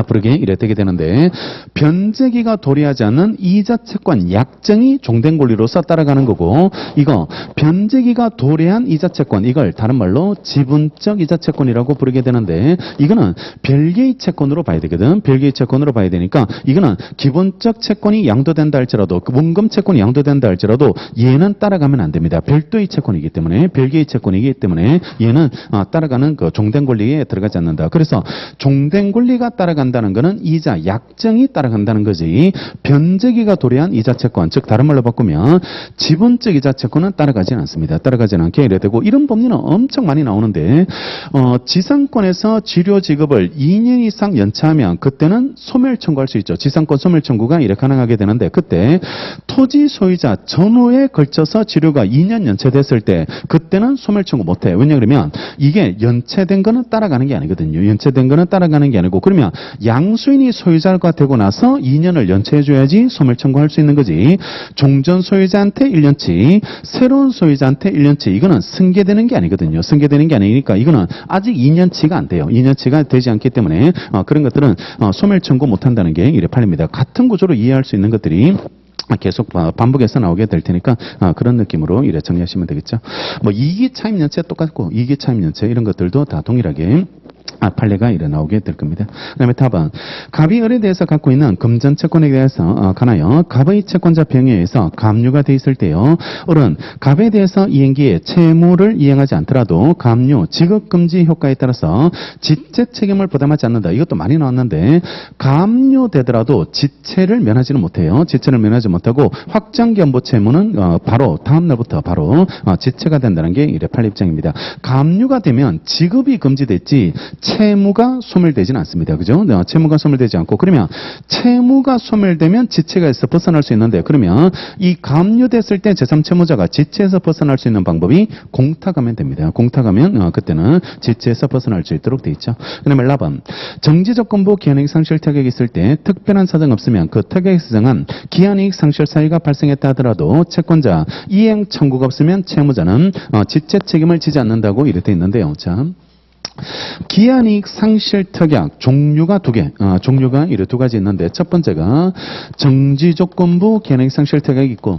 부르게 이래 되게 되는데 변제기가 도래하지 않는 이자 채권 약정이 종된 권리로서 따라가는 거고, 이거 변제기가 도래한 이자 채권, 이걸 다른 말로 지분적 이자 채권이라고 부르게 되는데 이거는 별개의 채권으로 봐야 되거든. 별개의 채권으로 봐야 되니까 이거는 기본적 채권이 양도된다 할지라도, 원금 채권이 양도된다 할지라도 얘는 따라가면 안 됩니다. 별도의 채권이기 때문에, 별개의 채권이기 때문에 얘는 따라가는 그 종된 권리에 들어가지 않는다. 그래서 종된 권리가 따라간다는 것은 이자 약정이 따라간다는 거지, 변제기가 도래한 이자 채권, 즉 다른 말로 바꾸면 지분적 이자 채권은 따라가지는 않습니다. 따라가지는 않게 이래 되고, 이런 법리는 엄청 많이 나오는데 지상권에서 지료 지급을 2년 이상 연차하면 그때는 소멸 청구할 수 있죠. 지상권 소멸 청구가 이래 가능하게 되는데 그때 토지 소유자 전후에 걸쳐서 지료가 2년 연체됐을 때 그때는 소멸 청구 못해. 왜냐 그러면 이게 연체된 거는 따라가는 게 아니거든요. 연체된 거는 따라가는 게 아니고, 그러면 양수인이 소유자가 되고 나서 2년을 연체해줘야지 소멸 청구할 수 있는 거지. 종전 소유자한테 1년치, 새로운 소유자한테 1년치, 이거는 승계되는 게 아니거든요. 승계되는 게 아니니까 이거는 아직 2년치가 안 돼요. 2년치가 되지 않기 때문에 그런 것들은 소멸 청구 못한다는 게 이래 팔립니다. 같은 구조로 이해할 수 있는 것들이 계속 반복해서 나오게 될 테니까 그런 느낌으로 이래 정리하시면 되겠죠. 뭐 이기 차임 연체 똑같고 이기 차임 연체 이런 것들도 다 동일하게 판례가 이래 나오게 될 겁니다. 그 다음에 답은 갑이 을에 대해서 갖고 있는 금전 채권에 대해서 가나요. 갑의 채권자 병에 의해서 갑류가 돼 있을 때요. 을은 갑에 대해서 이행기에 채무를 이행하지 않더라도 갑류, 지급금지 효과에 따라서 지체 책임을 부담하지 않는다. 이것도 많이 나왔는데 갑류되더라도 지체를 면하지는 못해요. 지체를 면하지 못하고 확정견보 채무는 바로 다음 날부터 바로 지체가 된다는 게 이래 판례입장입니다. 갑류가 되면 지급이 금지됐지 채무가 소멸되지는 않습니다. 그죠? 채무가 소멸되지 않고, 그러면 채무가 소멸되면 지체에서 벗어날 수 있는데, 그러면 이 갑류됐을 때 제3채무자가 지체에서 벗어날 수 있는 방법이 공탁하면 됩니다. 공탁하면 그때는 지체에서 벗어날 수 있도록 돼 있죠. 그 다음에 4번. 정지조건부 기한이익 상실 타격이 있을 때 특별한 사정 없으면 그 타격에 사정한 기한이익 상실 사유가 발생했다 하더라도 채권자 이행 청구가 없으면 채무자는 지체 책임을 지지 않는다고 이렇게 돼 있는데요. 자, 기한이익 상실 특약 종류가 종류가 이래 두 가지 있는데, 첫 번째가 정지조건부 기한이익 상실 특약이 있고,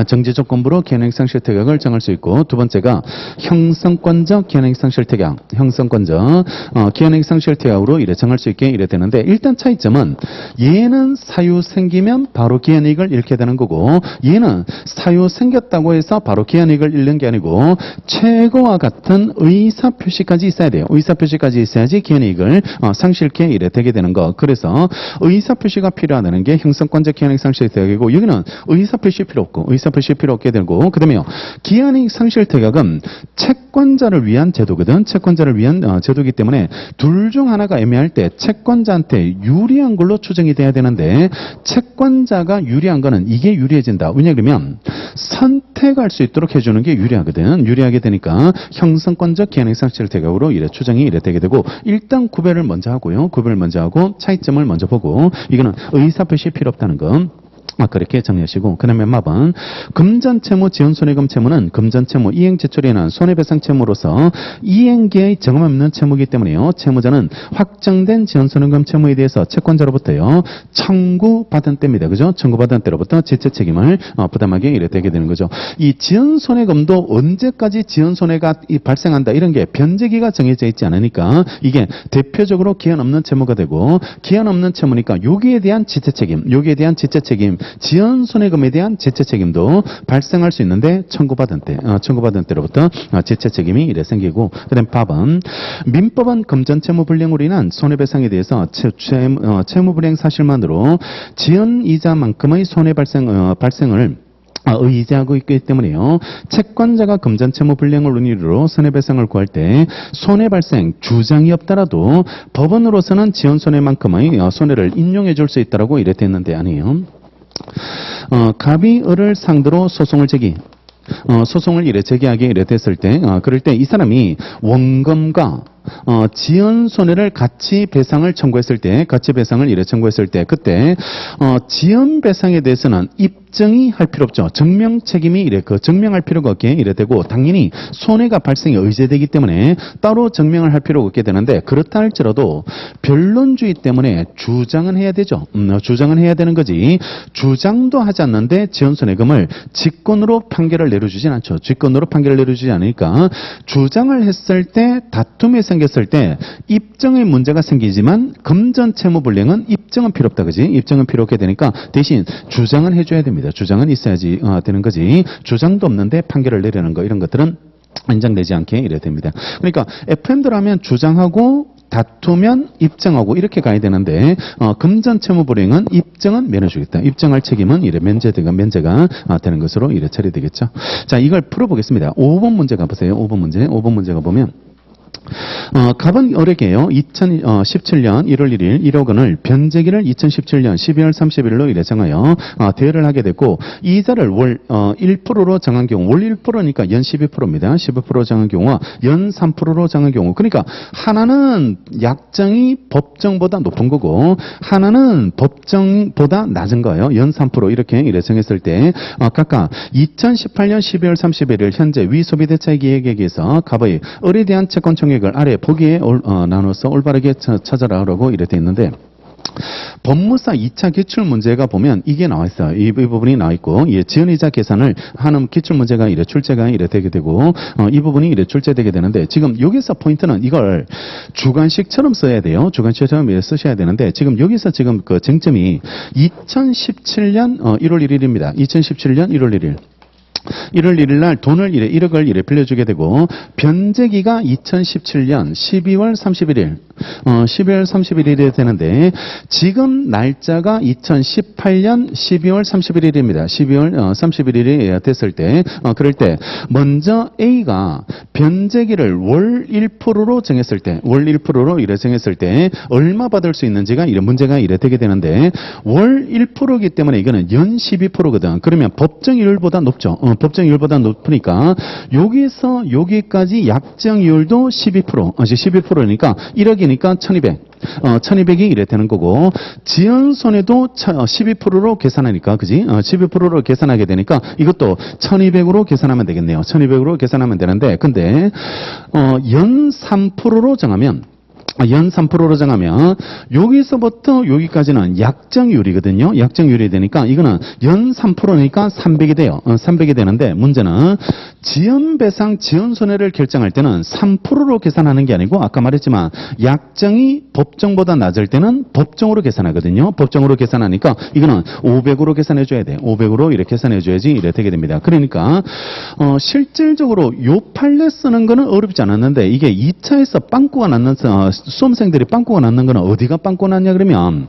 정지조건부로 기한이익 상실 특약을 정할 수 있고, 두 번째가 형성권적 기한이익 상실 특약, 형성권적 기한이익 상실 특약으로 이래 정할 수 있게 이래 되는데, 일단 차이점은 얘는 사유 생기면 바로 기한이익을 잃게 되는 거고, 얘는 사유 생겼다고 해서 바로 기한이익을 잃는 게 아니고 최고와 같은 의사표시까지 있어야 돼요. 의사표시까지 있어야지 기한이익을 상실케 이래 되게 되는 거. 그래서 의사표시가 필요하다는 게 형성권적 기한이익 상실 특약이고, 여기는 의사표시 필요 없고 의사표시 필요 없게 되고, 그 다음에 기한이익 상실 특약은 채권자를 위한 제도거든. 채권자를 위한 제도이기 때문에 둘 중 하나가 애매할 때 채권자한테 유리한 걸로 추정이 돼야 되는데, 채권자가 유리한 거는 이게 유리해진다. 왜냐 그러면 선택할 수 있도록 해주는 게 유리하거든. 유리하게 되니까 형성권적 기한이익 상실 특약으로 이래 추정이 이래 되게 되고, 일단 구별을 먼저 하고요. 구별을 먼저 하고 차이점을 먼저 보고, 이거는 의사표시 필요 없다는 거. 그렇게 정리하시고, 그 다음에 마번 금전채무, 지연손해금 채무는 금전채무, 이행제출에는 손해배상채무로서 이행기의 정음 없는 채무이기 때문에요. 채무자는 확정된 지연손해금 채무에 대해서 채권자로부터요 청구받은 때입니다. 그죠? 청구받은 때로부터 지체책임을 부담하게 이래 되게 되는 거죠. 이 지연손해금도 언제까지 지연손해가 발생한다 이런 게 변제기가 정해져 있지 않으니까 이게 대표적으로 기한 없는 채무가 되고, 기한 없는 채무니까 여기에 대한 지체책임, 여기에 대한 지체책임, 지연손해금에 대한 지체책임도 발생할 수 있는데 청구받은 때로부터 지체책임이 이래 생기고, 그 다음 밥은 민법은 금전채무 불량으로 인한 손해배상에 대해서 채무불이행 사실만으로 지연이자만큼의 손해 발생을 의지하고 있기 때문에요. 채권자가 금전채무 불량을 은유로 손해배상을 구할 때 손해발생 주장이 없더라도 법원으로서는 지연손해만큼의 손해를 인용해 줄 수 있다라고 이래 됐는데 아니에요. 갑이 을을 상대로 소송을 소송을 이래 제기하게 이래 됐을 때, 그럴 때 이 사람이 원금과 지연 손해를 같이 배상을 청구했을 때, 그때 지연 배상에 대해서는 입증이 할 필요 없죠. 증명 책임이 증명할 필요가 없게 이래 되고, 당연히 손해가 발생이 의제되기 때문에 따로 증명을 할 필요가 없게 되는데, 그렇다 할지라도 변론주의 때문에 주장은 해야 되죠. 주장은 해야 되는 거지. 주장도 하지 않는데 지연 손해금을 직권으로 판결을 내려주진 않죠. 직권으로 판결을 내려주지 않으니까 주장을 했을 때 다툼이 생겼을 때 입증의 문제가 생기지만 금전채무 불량은 입증은 필요 없다, 그지? 입증은 필요 없게 되니까 대신 주장은 해줘야 됩니다. 주장은 있어야지 되는 거지. 주장도 없는데 판결을 내리는 거, 이런 것들은 인정되지 않게 이래야 됩니다. 그러니까 FM대로 주장하고 다투면 입증하고 이렇게 가야 되는데, 금전채무 불이행은 입증은 면해주겠다. 입증할 책임은 이래 면제가 되는 것으로 이래 처리되겠죠. 자, 이걸 풀어보겠습니다. 5번 문제 가보세요. 5번 문제가 보면, 갑은 을에게요 2017년 1월 1일 1억 원을 변제기를 2017년 12월 30일로 이래 정하여 대여를 하게 됐고, 이자를 월 1%로 정한 경우, 월 1%니까 연 12%입니다. 12% 정한 경우와 연 3%로 정한 경우, 그러니까 하나는 약정이 법정보다 높은 거고 하나는 법정보다 낮은 거예요. 연 3% 이래 정했을 때, 각각 2018년 12월 31일 현재 위소비대차의 기획에 의해서 갑의 을에 대한 채권 청약을 아래 보기에 나눠서 올바르게 찾아라라고 이래 돼 있는데, 법무사 2차 기출문제가 보면 이게 나와 있어요. 이 부분이 나와 있고, 지연이자 계산을 하는 기출문제가 이래 출제가 이래 되게 되고, 이 부분이 이래 출제되게 되는데, 지금 여기서 포인트는 이걸 주관식처럼 써야 돼요. 주관식처럼 쓰셔야 되는데, 지금 여기서 지금 그 쟁점이 2017년 1월 1일입니다. 2017년 1월 1일. 1월 1일 날 돈을 1억을 빌려주게 되고, 변제기가 2017년 12월 31일, 12월 31일이 되는데, 지금 날짜가 2018년 12월 31일입니다. 12월 31일이 됐을 때, 그럴 때, 먼저 A가 변제기를 월 1%로 정했을 때, 정했을 때, 얼마 받을 수 있는지가 문제가 이래 되게 되는데, 월 1%이기 때문에 이거는 연 12%거든. 그러면 법정이율보다 높죠. 법정이율보다 높으니까 여기서 여기까지 약정이율도 12%니까 1억이니까 1200이 이래 되는 거고, 지연손해도 12%로 계산하니까, 그지? 12%로 계산하게 되니까 이것도 1200으로 계산하면 되겠네요. 1200으로 계산하면 되는데, 근데 연 3%로 정하면 여기서부터 여기까지는 약정률이거든요. 약정률이 되니까 이거는 연 3%니까 300이 돼요. 300이 되는데, 문제는 지연배상, 지연손해를 결정할 때는 3%로 계산하는 게 아니고, 아까 말했지만 약정이 법정보다 낮을 때는 법정으로 계산하거든요. 법정으로 계산하니까 이거는 500으로 계산해줘야 돼. 500으로 이렇게 계산해줘야지 이래 되게 됩니다. 그러니까 실질적으로 요 판례 쓰는 거는 어렵지 않았는데, 이게 2차에서 빵꾸가 났는 수험생들이 빵꾸가 났는 거는 어디가 빵꾸 났냐 그러면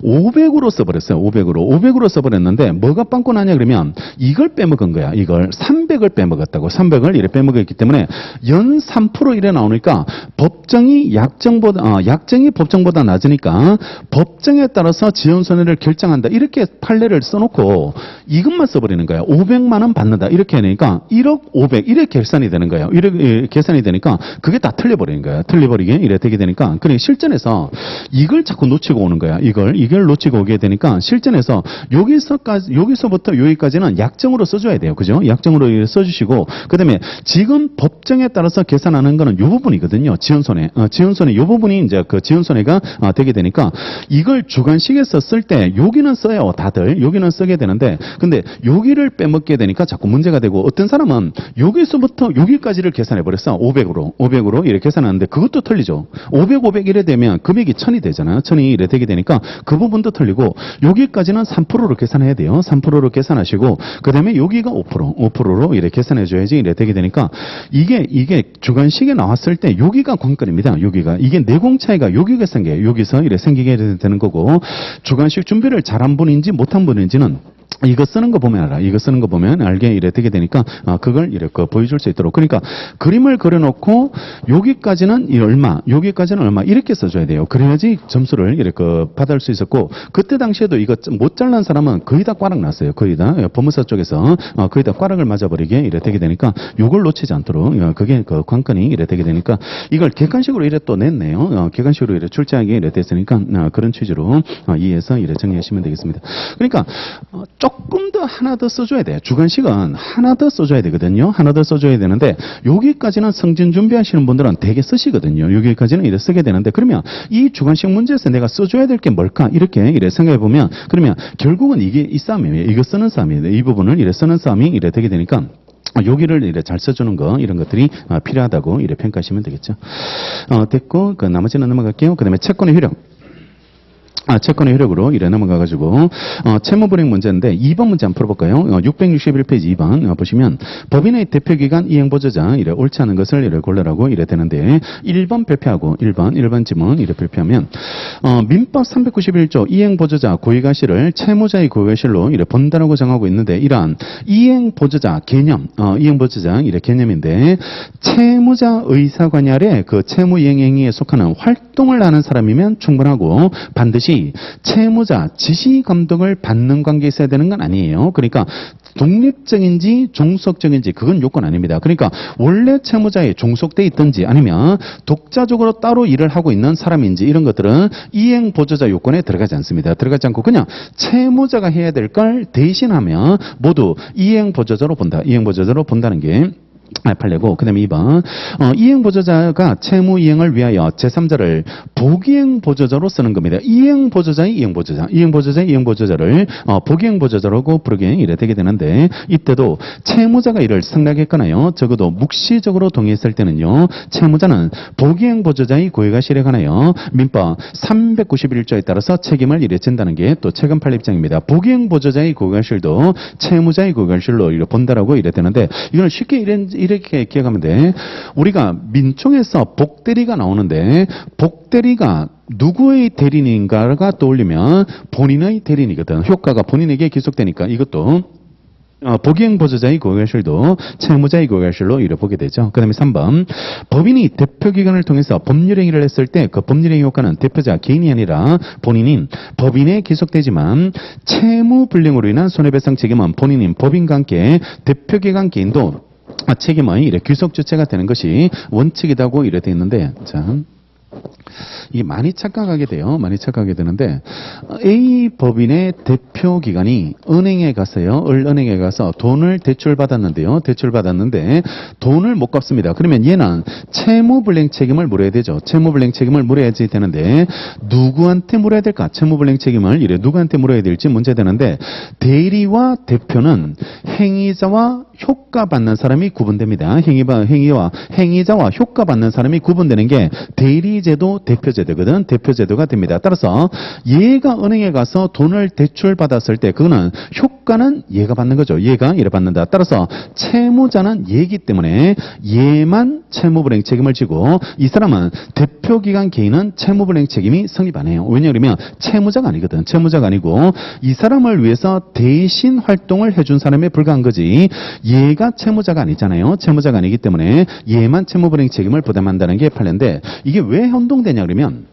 500으로 써버렸어요. 500으로 써버렸는데, 뭐가 빵꾸 났냐 그러면 이걸 빼먹은 거야. 이걸 300을 빼먹었다고. 300을 이래 빼먹었기 때문에 연 3% 이래 나오니까 법정이 약정이 법정보다 낮으니까 법정에 따라서 지연손해를 결정한다. 이렇게 판례를 써놓고 이것만 써버리는 거예요. 500만 원 받는다. 이렇게 하니까 1억 500 이렇게 계산이 되는 거예요. 이렇게 계산이 되니까 그게 다 틀려버리는 거예요. 틀려버리게 이래 되게 되니까 그러니까 실전에서 이걸 자꾸 놓치고 오는 거야. 이걸 놓치고 오게 되니까 실전에서 여기서부터 여기까지는 약정으로 써줘야 돼요. 그죠? 약정으로 써주시고 그다음에 지금 법정에 따라서 계산하는 거는 이 부분이거든요. 지연손해. 지연손해 이 부분이 이제 그 지연손해가 되게 되니까 이걸 주관식에서 쓸 때 여기는 써요. 다들 여기는 쓰게 되는데 근데 여기를 빼먹게 되니까 자꾸 문제가 되고 어떤 사람은 여기서부터 여기까지를 계산해 버렸어. 500으로 이렇게 계산하는데 그것도 틀리죠. 500 이래 되면 금액이 1000이 되잖아요. 1000이 이래 되게 되니까 그 부분도 틀리고 여기까지는 3%로 계산해야 돼요. 3%로 계산하시고 그다음에 여기가 5%로 이렇게 계산해 줘야지 이래 되게 되니까 이게 주관식에 나왔을 때 여기가 관건입니다. 여기가 이게 내공 차이가 여기가 여기서 이래 생기게 되는 거고 주관식 준비를 잘한 분인지 못한 분인지는 이거 쓰는 거 보면 알아. 이거 쓰는 거 보면 알게 이래 되게 되니까 그걸 이렇게 보여줄 수 있도록. 그러니까 그림을 그려놓고 여기까지는 얼마, 여기까지는 얼마 이렇게 써줘야 돼요. 그래야지 점수를 이렇게 받을 수 있었고 그때 당시에도 이거 못 잘난 사람은 거의 다 꽈락 났어요. 거의 다 법무사 쪽에서 거의 다 꽈락을 맞아버리게 이래 되게 되니까 요걸 놓치지 않도록 그게 그 관건이 이래 되게 되니까 이걸 객관식으로 이래 또 냈네요. 객관식으로 이래 출제하게 이래 됐으니까 그런 취지로 이해해서 이래 정리하시면 되겠습니다. 그러니까 조금 더 하나 더 써줘야 돼요. 주관식은 하나 더 써줘야 되거든요. 하나 더 써줘야 되는데 여기까지는 성진 준비하시는 분들은 되게 쓰시거든요. 여기까지는 이래 쓰게 되는데 그러면 이 주관식 문제에서 내가 써줘야 될 게 뭘까? 이렇게 생각해 보면 그러면 결국은 이게 이 싸움이에요. 이거 쓰는 싸움이에요. 이 부분을 이래 쓰는 싸움이 이래 되게 되니까 여기를 이래 잘 써주는 거 이런 것들이 필요하다고 이래 평가하시면 되겠죠. 됐고 그 나머지는 넘어갈게요. 그다음에 채권의 효력. 채권의 효력으로 이래 넘어가가지고 채무불이익 문제인데 2번 문제 한번 풀어볼까요? 661페이지 2번 보시면 법인의 대표기관 이행보조자 이래 옳지 않은 것을 이래 골라라고 이래 되는데 1번 발표하고 1번 지문 이래 발표하면 민법 391조 이행보조자 고의가실을 채무자의 고의가실로 이래 본다라고 정하고 있는데 이러한 이행보조자 개념 이행보조자 이래 개념인데 채무자 의사관할의 그 채무이행 행위에 속하는 활동을 하는 사람이면 충분하고 반드시 채무자 지시 감독을 받는 관계에 있어야 되는 건 아니에요. 그러니까 독립적인지 종속적인지 그건 요건 아닙니다. 그러니까 원래 채무자에 종속돼 있든지 아니면 독자적으로 따로 일을 하고 있는 사람인지 이런 것들은 이행보조자 요건에 들어가지 않습니다. 들어가지 않고 그냥 채무자가 해야 될 걸 대신하면 모두 이행보조자로 본다. 이행보조자로 본다는 게 판례고 그다음에 2번 이행보조자가 채무이행을 위하여 제3자를 복이행보조자로 쓰는 겁니다. 이행보조자의 이행보조자를 복이행보조자라고 부르게 이래 되게 되는데 이때도 채무자가 이를 승낙했거나요 적어도 묵시적으로 동의했을 때는요 채무자는 복이행보조자의 고의가 실행하나요 민법 391조에 따라서 책임을 이래 진다는 게 또 최근 판례 입장입니다. 복이행보조자의 고의가실도 채무자의 고의가실로 이래 본다라고 이래 되는데 이걸 쉽게 이렇게 기억하면 돼. 우리가 민총에서 복대리가 나오는데 복대리가 누구의 대리인가가 떠올리면 본인의 대리인이거든. 효과가 본인에게 기속되니까 이것도 복이행보조자의 고의가실도 채무자의 고의가실로 이래 보게 되죠. 그 다음에 3번 법인이 대표기관을 통해서 법률행위를 했을 때 그 법률행위 효과는 대표자 개인이 아니라 본인인 법인에 기속되지만 채무불이행으로 인한 손해배상 책임은 본인인 법인과 함께 대표기관 개인도 책임의 이래 귀속 주체가 되는 것이 원칙이라고 이래 되어 있는데 자 이게 많이 착각하게 돼요. 많이 착각하게 되는데 A 법인의 대표 기관이 은행에 갔어요. 은행에 가서 돈을 대출받았는데요. 대출받았는데 돈을 못 갚습니다. 그러면 얘는 채무불이행 책임을 물어야 되죠. 채무불이행 책임을 물어야지 되는데 누구한테 물어야 될까? 채무불이행 책임을 이래 누구한테 물어야 될지 문제되는데 대리와 대표는 행위자와 효과받는 사람이 구분됩니다. 행위자와 효과받는 사람이 구분되는 게 대리 대리제도, 대표제도거든. 대표제도가 됩니다. 따라서 얘가 은행에 가서 돈을 대출받았을 때 그거는 효과는 얘가 받는 거죠. 얘가 이래 받는다. 따라서 채무자는 얘기 때문에 얘만 채무불이행 책임을 지고 이 사람은 대표기관 개인은 채무불이행 책임이 성립 안 해요. 왜냐하면 채무자가 아니거든. 채무자가 아니고 이 사람을 위해서 대신 활동을 해준 사람에 불과한 거지 얘가 채무자가 아니잖아요. 채무자가 아니기 때문에 얘만 채무불이행 책임을 부담한다는 게 판례인데 이게 왜 혼동되냐 그러면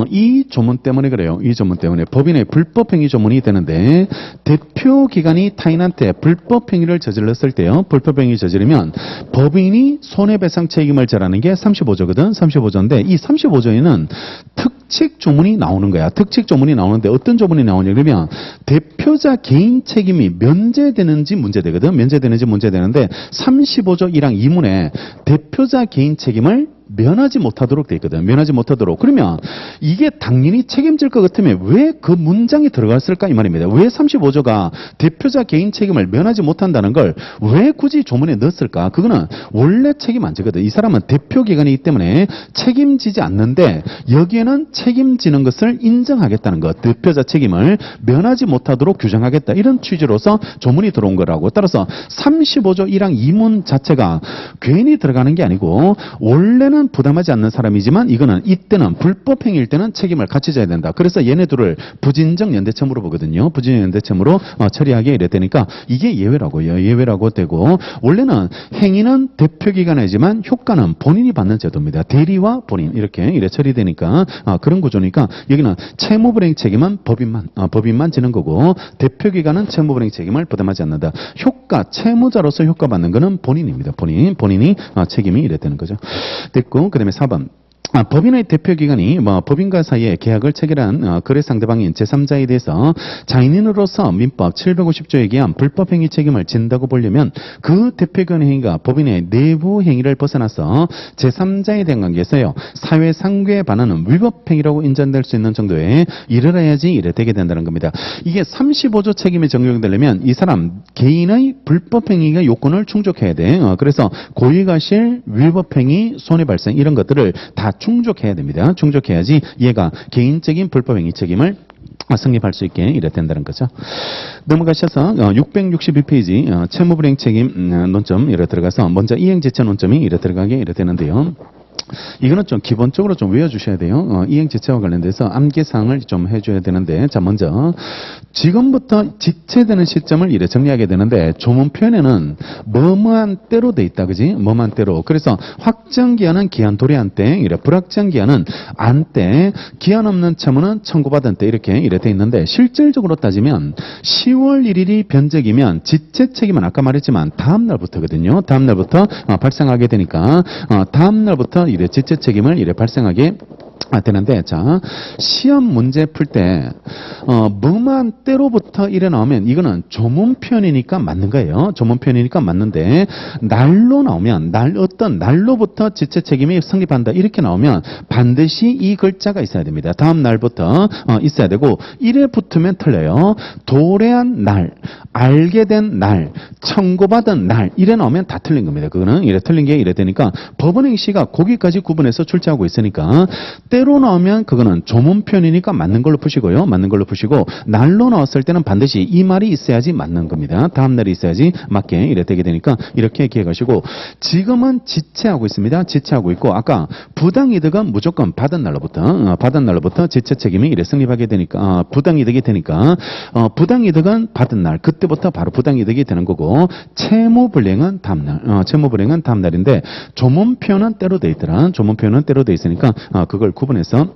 이 조문 때문에 그래요. 이 조문 때문에 법인의 불법행위 조문이 되는데 대표기관이 타인한테 불법행위를 저질렀을 때요. 불법행위 저지르면 법인이 손해배상 책임을 져라는 게 35조거든. 35조인데 이 35조에는 특칙 조문이 나오는 거야. 특칙 조문이 나오는데 어떤 조문이 나오냐 그러면 대표자 개인 책임이 면제되는지 문제되거든. 면제되는지 문제되는데 35조 1항 2문에 대표자 개인 책임을 면하지 못하도록 돼 있거든. 면하지 못하도록. 그러면 이게 당연히 책임질 것 같으면 왜 그 문장이 들어갔을까 이 말입니다. 왜 35조가 대표자 개인 책임을 면하지 못한다는 걸 왜 굳이 조문에 넣었을까? 그거는 원래 책임 안 지거든. 이 사람은 대표기관이기 때문에 책임지지 않는데 여기에는 책임지는 것을 인정하겠다는 것. 대표자 책임을 면하지 못하도록 규정하겠다. 이런 취지로서 조문이 들어온 거라고. 따라서 35조 1항 2문 자체가 괜히 들어가는 게 아니고 원래는 부담하지 않는 사람이지만 이거는 이때는 불법행위일 때는 책임을 같이 져야 된다. 그래서 얘네들을 부진적 연대체무로 보거든요. 부진적 연대체무로 처리하게 이랬다니까 이게 예외라고요. 예외라고 되고 원래는 행위는 대표기관이지만 효과는 본인이 받는 제도입니다. 대리와 본인 이래 처리되니까 그런 구조니까 여기는 채무불이행 책임은 법인만 지는 거고 대표기관은 채무불이행 책임을 부담하지 않는다. 효과 채무자로서 효과 받는 거는 본인입니다. 본인이 책임이 이랬다는 거죠. 됐고 그다음에 4번. 법인의 대표기관이 법인과 사이에 계약을 체결한 거래 상대방인 제3자에 대해서 자인으로서 민법 750조에 의한 불법행위 책임을 진다고 보려면 그 대표기관 행위가 법인의 내부 행위를 벗어나서 제3자에 대한 관계에서요 사회상규에 반하는 위법행위라고 인정될 수 있는 정도에 이르러야지 이래 되게 된다는 겁니다. 이게 35조 책임이 적용되려면 이 사람 개인의 불법행위가 요건을 충족해야 돼. 그래서 고의가실, 위법행위, 손해발생 이런 것들을 다 충족해야 됩니다. 충족해야지 얘가 개인적인 불법행위 책임을 성립할 수 있게 이래 된다는 거죠. 넘어가셔서 662페이지 채무불이행 책임 논점 이래 들어가서 먼저 이행지체 논점이 이래 들어가게 이래 되는데요. 이거는 좀 기본적으로 좀 외워주셔야 돼요. 이행지체와 관련돼서 암기사항을 좀 해줘야 되는데 자 먼저 지금부터 지체되는 시점을 이래 정리하게 되는데 조문 표현에는 뭐뭐한 때로 돼 있다. 그지? 뭐뭐한 때로. 그래서 확정기한은 기한 도래한 때 이래 불확정기한은 안 때 기한 없는 채무는 청구받은 때 이래 돼 있는데 실질적으로 따지면 10월 1일이 변적이면 지체 책임은 아까 말했지만 다음 날부터거든요. 다음 날부터 발생하게 되니까 다음 날부터 이래 지체 책임을 이래 발생하게 되는데 자 시험 문제 풀 때 뭐만 때로부터 이래 나오면 이거는 조문 표현이니까 맞는 거예요. 조문 표현이니까 맞는데 날로 나오면 어떤 날로부터 지체 책임이 성립한다 이렇게 나오면 반드시 이 글자가 있어야 됩니다. 다음 날부터 있어야 되고 이래 붙으면 틀려요. 도래한 날, 알게 된 날, 청구받은 날 이래 나오면 다 틀린 겁니다. 그거는 이래 틀린 게 이래 되니까 법원행시가 거기까지 구분해서 출제하고 있으니까 때로 나오면 그거는 조문 표현이니까 맞는 걸로 푸시고요. 맞는 걸로 푸시고 날로 나왔을 때는 반드시 이 말이 있어야지 맞는 겁니다. 다음 날이 있어야지 맞게 이래 되게 되니까 이렇게 기억하시고 지금은 지체하고 있습니다. 지체하고 있고 아까 부당이득은 무조건 받은 날로부터 지체 책임이 이래 성립하게 되니까 부당이득이 되니까 부당이득은 받은 날 그때부터 바로 부당이득이 되는 거고 채무불이행은 다음 날 채무불이행은 다음 날인데 조문 표현은 때로 돼 있더라. 조문 표현은 때로 돼 있으니까 그걸 구분해서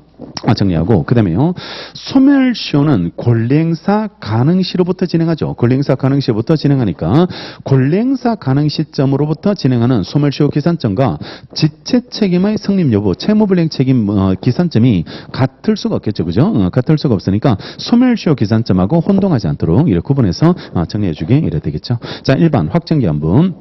정리하고 그 다음에요. 소멸시효는 권리행사 가능시로부터 진행하죠. 권리행사 가능시부터 진행하니까 권리행사 가능 시점으로부터 진행하는 소멸시효 기산점과 지체 책임의 성립 여부 채무불이행 책임 기산점이 같을 수가 없겠죠. 그죠? 같을 수가 없으니까 소멸시효 기산점하고 혼동하지 않도록 이렇게 구분해서 정리해 주게 이래 되겠죠. 자 1번 확정기한분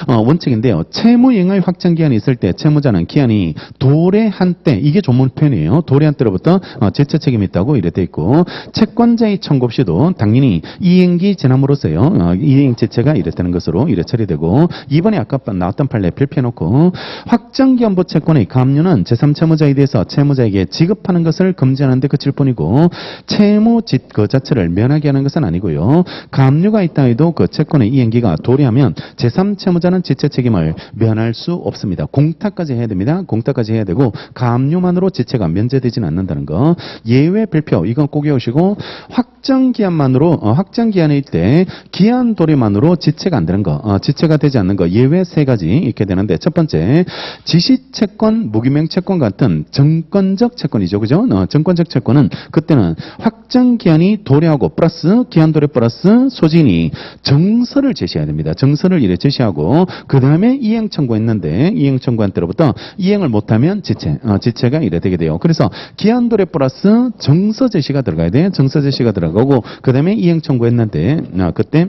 원칙인데요. 채무이행의 확정기한이 있을 때 채무자는 기한이 도래한 때, 이게 조문 표현이에요. 도래한 때로부터 지체 책임이 있다고 이래 돼 있고, 채권자의 청구 없이도 당연히 이행기 지남으로써요. 이행 지체가 이랬다는 것으로 이래 처리되고, 이번에 아까 나왔던 판례 필피해놓고, 확정기한부 채권의 가압류는 제3채무자에 대해서 채무자에게 지급하는 것을 금지하는 데 그칠 뿐이고, 채무 그 자체를 면하게 하는 것은 아니고요. 가압류가 있다 해도 그 채권의 이행기가 도래하면 제3채무자는 지체 책임을 면할 수 없습니다. 공탁까지 해야 됩니다. 공탁까지 해야 되고, 가압류만으로 지체가 면제되지는 않는다는 거. 예외 별표, 이건 꼭 외우시고, 확정기한일 때 기한 도래만으로 지체가 안 되는 거, 지체가 되지 않는 거, 예외 3가지 이렇게 되는데, 첫 번째, 지시채권, 무기명채권 같은 정권적 채권이죠. 그죠? 정권적 채권은 그때는 확정기한이 도래하고 플러스 기한 도래 플러스 소진이 정서를 제시해야 됩니다. 정서를 이래 제시하고, 그 다음에 이행 청구했는데, 이행 청구한 때로부터 이행을 못하면 지체가 이래 되게 돼요. 그래서 기한 도래 플러스 정서 제시가 들어가야 돼. 정서 제시가 들어가고, 그 다음에 이행 청구했는데, 그때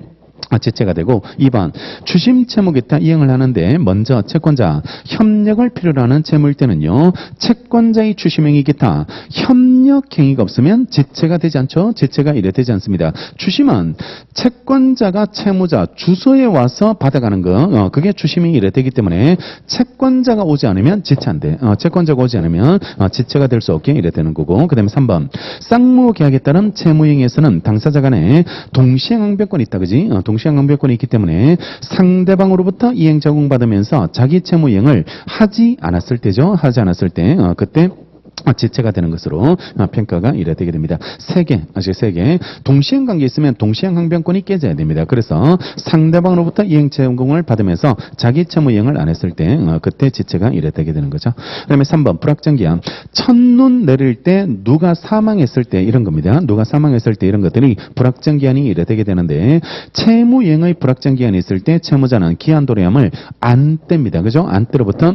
지체가 되고, 2번 추심 채무 기타 이행을 하는데 먼저 채권자 협력을 필요로 하는 채무일 때는요, 채권자의 추심행위 기타 협력행위가 없으면 지체가 되지 않죠. 지체가 이래 되지 않습니다. 추심은 채권자가 채무자 주소에 와서 받아가는 거, 그게 추심행위 이래 되기 때문에 채권자가 오지 않으면 지체 안 돼. 채권자가 오지 않으면 지체가 될 수 없게 이래 되는 거고, 그 다음에 3번 쌍무계약에 따른 채무행위에서는 당사자 간에 동시행항변권이 있다. 그지? 동시행항변권이 있기 때문에 상대방으로부터 이행 제공받으면서 자기 채무 이행을 하지 않았을 때죠. 하지 않았을 때, 그때 지체가 되는 것으로 평가가 이래 되게 됩니다. 3개, 아직 3개. 동시행 관계 있으면 동시행 항변권이 깨져야 됩니다. 그래서 상대방으로부터 이행 제공을 받으면서 자기 채무 이행을 안 했을 때, 그때 지체가 이래 되게 되는 거죠. 그 다음에 3번, 불확정기한. 첫눈 내릴 때, 누가 사망했을 때, 이런 겁니다. 누가 사망했을 때 이런 것들이 불확정기한이 이래 되게 되는데, 채무 이행의 불확정기한이 있을 때 채무자는 기한 도래함을 안 뗍니다. 그죠? 안 때로부터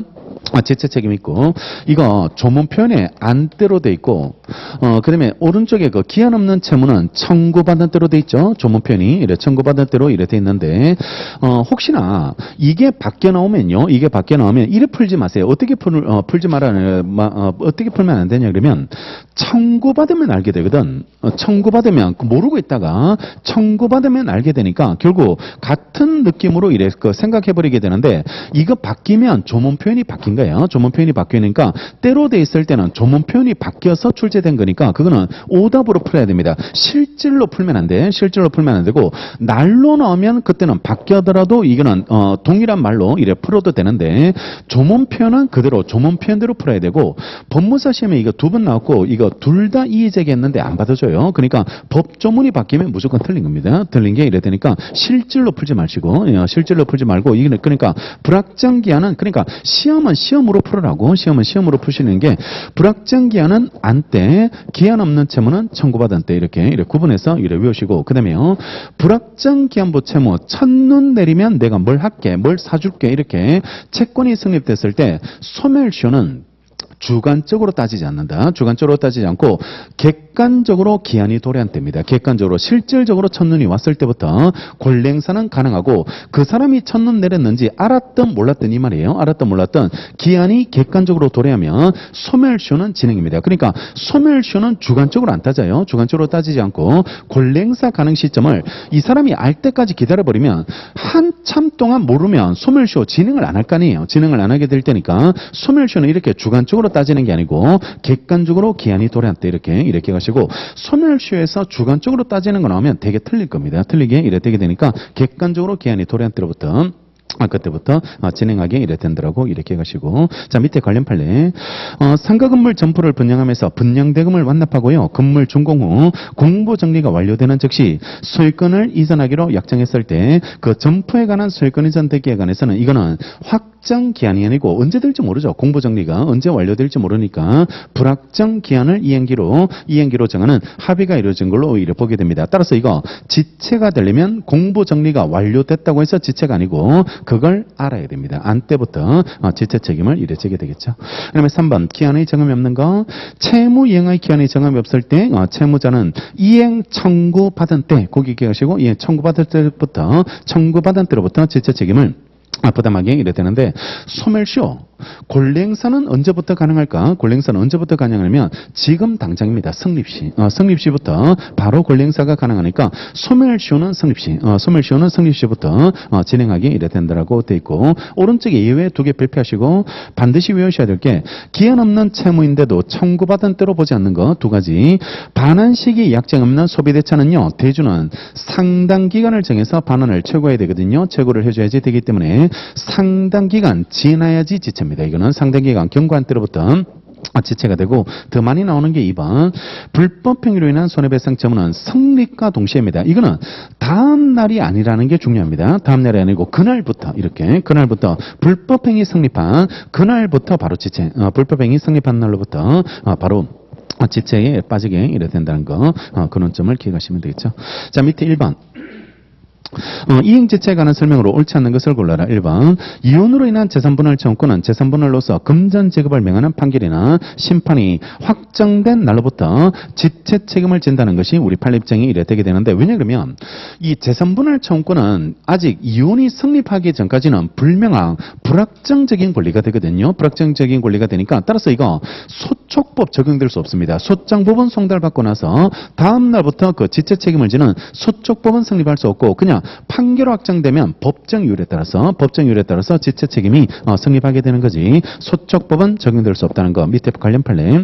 지체 책임 있고, 이거 조문 표현에 안 때로 돼 있고, 그 다음에 오른쪽에 그 기한 없는 채무는 청구받은 때로 돼 있죠. 조문 표현이 이래 청구받은 때로 이래 돼 있는데, 혹시나 이게 밖에 나오면요, 이게 밖에 나오면 이래 풀지 마세요. 어떻게 풀지 어떻게 풀면 안 되냐 그러면, 청구받으면 알게 되거든. 청구받으면 모르고 있다가 청구받으면 알게 되니까 결국 같은 느낌으로 이래 생각해버리게 되는데, 이거 바뀌면 조문 표현이 바뀐 거예요. 조문 표현이 바뀌니까 때로 돼 있을 때는 조문 표현이 바뀌어서 출제된 거니까 그거는 오답으로 풀어야 됩니다. 실질로 풀면 안 돼. 실질로 풀면 안 되고, 날로 나오면 그때는 바뀌더라도 이거는 동일한 말로 이래 풀어도 되는데, 조문 표현은 그대로 조문 표현대로 풀어야 되고, 법무사 시험에 이거 2번 나왔고 이거 둘 다 이의제기했는데 안 받아줘요. 그러니까 법조문이 바뀌면 무조건 틀린 겁니다. 틀린 게 이래 되니까 실질로 풀지 마시고, 실질로 풀지 말고, 이거는 그러니까 불확정기한은, 그러니까 시험은 시험으로 풀으라고, 시험은 시험으로 푸시는 게, 불확정기한은 안 때, 기한 없는 채무는 청구받은 때, 이렇게 구분해서 이래 외우시고, 그 다음에요, 불확정기한부 채무 첫눈 내리면 내가 뭘 할게, 뭘 사줄게, 이렇게 채권이 성립됐을 때 소멸시효는 주관적으로 따지지 않는다. 주관적으로 따지지 않고 객관적으로 기한이 도래한 때입니다. 객관적으로, 실질적으로 첫눈이 왔을 때부터 권리행사는 가능하고, 그 사람이 첫눈 내렸는지 알았든 몰랐든 이 말이에요. 알았든 몰랐든 기한이 객관적으로 도래하면 소멸시효는 진행입니다. 그러니까 소멸시효는 주관적으로 안 따져요. 주관적으로 따지지 않고 권리행사 가능 시점을 이 사람이 알 때까지 기다려버리면 한참 동안 모르면 소멸시효 진행을 안 할 거 아니에요. 진행을 안 하게 될 테니까 소멸시효는 이렇게 주관적으로 따지는 게 아니고 객관적으로 기한이 도래한 때 이렇게 가시고, 소멸시효에서 주관적으로 따지는 거 나오면 되게 틀릴 겁니다. 틀리게 이래 되게 되니까 객관적으로 기한이 도래한 때로부터 그때부터 진행하게 이래 된다라고 이렇게 가시고, 자, 밑에 관련 판례. 상가 건물 점포를 분양하면서 분양대금을 완납하고요, 건물 준공 후 공부 정리가 완료되는 즉시 소유권을 이전하기로 약정했을 때 그 점포에 관한 소유권 이전 되기에 관해서는 이거는 확정 기한이 아니고 언제 될지 모르죠. 공부 정리가 언제 완료될지 모르니까 불확정 기한을 이행기로 정하는 합의가 이루어진 걸로 오히려 보게 됩니다. 따라서 이거 지체가 되려면 공부 정리가 완료됐다고 해서 지체가 아니고 그걸 알아야 됩니다. 안 때부터 지체 책임을 이래 지게 되겠죠. 그다음에 3번, 기한의 정함이 없는 거. 채무 이행의 기한의 정함이 없을 때 채무자는 이행 청구받은 때, 거기 기억하시고, 이행 청구받은 때부터 지체 책임을 부담하게 이래 되는데 소멸시효 권리행사는 언제부터 가능할까? 권리행사는 언제부터 가능하냐면 지금 당장입니다. 성립시. 성립시부터 바로 권리행사가 가능하니까 소멸시효는 성립시부터 진행하게 이래 된다라고 돼 있고 오른쪽에 예외 두 개 발표하시고 반드시 외우셔야 될 게 기한 없는 채무인데도 청구받은 때로 보지 않는 거 두 가지. 반환 시기 약정 없는 소비대차는요. 대주는 상당 기간을 정해서 반환을 최고해야 되거든요. 최고를 해줘야지 되기 때문에 상당 기간 지나야지 지체입니다. 이거는 상당 기간 경과한 때로부터 지체가 되고 더 많이 나오는 게 2번 불법 행위로 인한 손해배상 처분은 성립과 동시에입니다. 이거는 다음 날이 아니라는 게 중요합니다. 다음 날이 아니고 그날부터 이렇게 그날부터 불법 행위 성립한 그날부터 바로 지체 불법 행위 성립한 날로부터 바로 지체에 빠지게 이래 된다는 거 그런 점을 기억하시면 되겠죠. 자 밑에 1번 이행지체에 관한 설명으로 옳지 않는 것을 골라라. 1번 이혼으로 인한 재산분할 청구권은 재산분할로서 금전지급을 명하는 판결이나 심판이 확정된 날로부터 지체 책임을 진다는 것이 우리 판례입장이 이래 되게 되는데 왜냐 그러면 이 재산분할 청구권은 아직 이혼이 성립하기 전까지는 불명확 불확정적인 권리가 되거든요. 불확정적인 권리가 되니까 따라서 이거 소촉법 적용될 수 없습니다. 소장법은 송달받고 나서 다음 날부터 그 지체 책임을 지는 소촉법은 성립할 수 없고 그냥 판결 확정되면 법정 이율에 따라서 지체 책임이 성립하게 되는 거지 소촉법은 적용될 수 없다는 거 밑에 관련 판례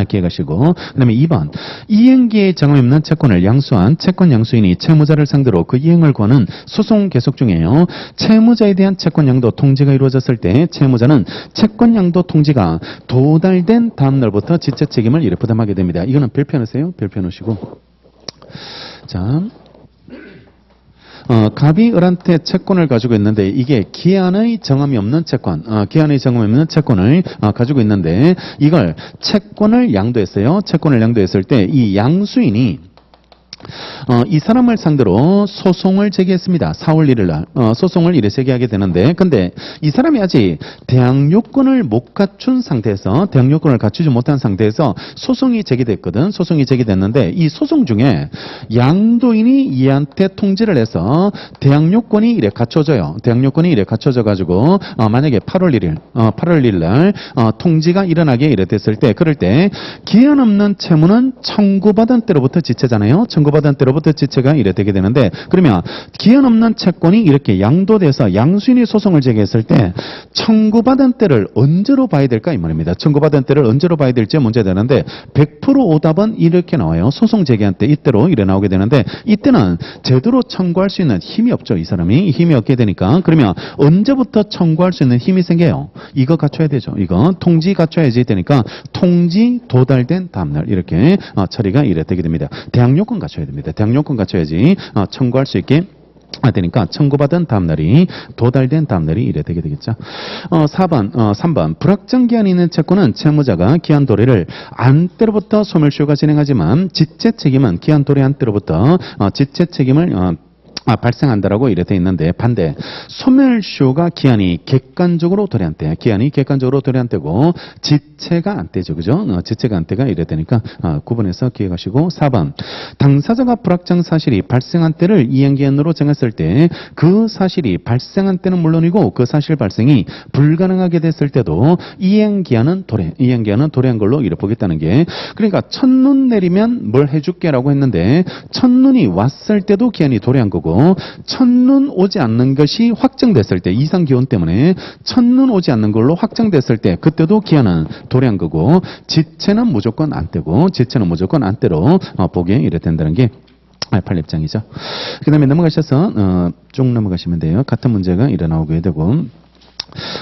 기억하시고 그 다음에 2번 이행기에 정함이 없는 채권을 양수한 채권 양수인이 채무자를 상대로 그 이행을 구하는 소송 계속 중에요. 채무자에 대한 채권 양도 통지가 이루어졌을 때 채무자는 채권 양도 통지가 도달된 다음 날부터 지체 책임을 이래 부담하게 됩니다. 이거는 별표 넣으세요. 별표 넣으시고 자 갑이 을한테 채권을 가지고 있는데 이게 기한의 정함이 없는 채권, 기한의 정함이 없는 채권을 가지고 있는데 이걸 채권을 양도했어요. 채권을 양도했을 때 이 양수인이 이 사람을 상대로 소송을 제기했습니다. 4월 1일 날 소송을 이래 제기하게 되는데 근데 이 사람이 아직 대항 요건을 못 갖춘 상태에서 대항 요건을 갖추지 못한 상태에서 소송이 제기됐거든. 소송이 제기됐는데 이 소송 중에 양도인이 이한테 통지를 해서 대항 요건이 이래 갖춰져요. 대항 요건이 이래 갖춰져 가지고 만약에 8월 1일 날 통지가 일어나게 이래 됐을 때 그럴 때 기한 없는 채무는 청구받은 때로부터 지체잖아요. 청구받은 때로부터 지체가 이래 되게 되는데 그러면 기한 없는 채권이 이렇게 양도돼서 양수인이 소송을 제기했을 때 청구받은 때를 언제로 봐야 될까 이 말입니다. 청구받은 때를 언제로 봐야 될지 문제되는데 100% 오답은 이렇게 나와요. 소송 제기한 때 이때로 이래 나오게 되는데 이때는 제대로 청구할 수 있는 힘이 없죠. 이 사람이 힘이 없게 되니까 그러면 언제부터 청구할 수 있는 힘이 생겨요. 이거 갖춰야 되죠. 이거 통지 갖춰야지 되니까 통지 도달된 다음날 이렇게 처리가 이래 되게 됩니다. 대항요건 갖춰야 됩니다. 대항요건 갖춰야지 청구할 수 있게 되니까 청구받은 다음날이 도달된 다음날이 이래 되게 되겠죠. 3번 불확정 기한이 있는 채권은 채무자가 기한 도래를 안 때로부터 소멸시효가 진행하지만 지체 책임은 기한 도래 안 때로부터 지체 책임을 발생한다라고 이래 돼 있는데 반대 소멸시효가 기한이 객관적으로 도래한대. 기한이 객관적으로 도래한대고 지체가 안 되죠. 그죠? 지체가 안 되가 이래 되니까 구분해서 기억하시고 4번 당사자가 불확정 사실이 발생한 때를 이행기한으로 정했을 때 그 사실이 발생한 때는 물론이고 그 사실 발생이 불가능하게 됐을 때도 이행기한은 도래한 걸로 이래 보겠다는 게 그러니까 첫눈 내리면 뭘 해줄게라고 했는데 첫눈이 왔을 때도 기한이 도래한 거고 첫눈 오지 않는 것이 확정됐을 때 이상 기온 때문에 첫눈 오지 않는 걸로 확정됐을 때 그때도 기한은 도래한 거고 지체는 무조건 안 떼고 지체는 무조건 안 떼로 보기에 이래 된다는 게 판례입장이죠. 그 다음에 넘어가셔서 쭉 넘어가시면 돼요. 같은 문제가 일어 나오게 되고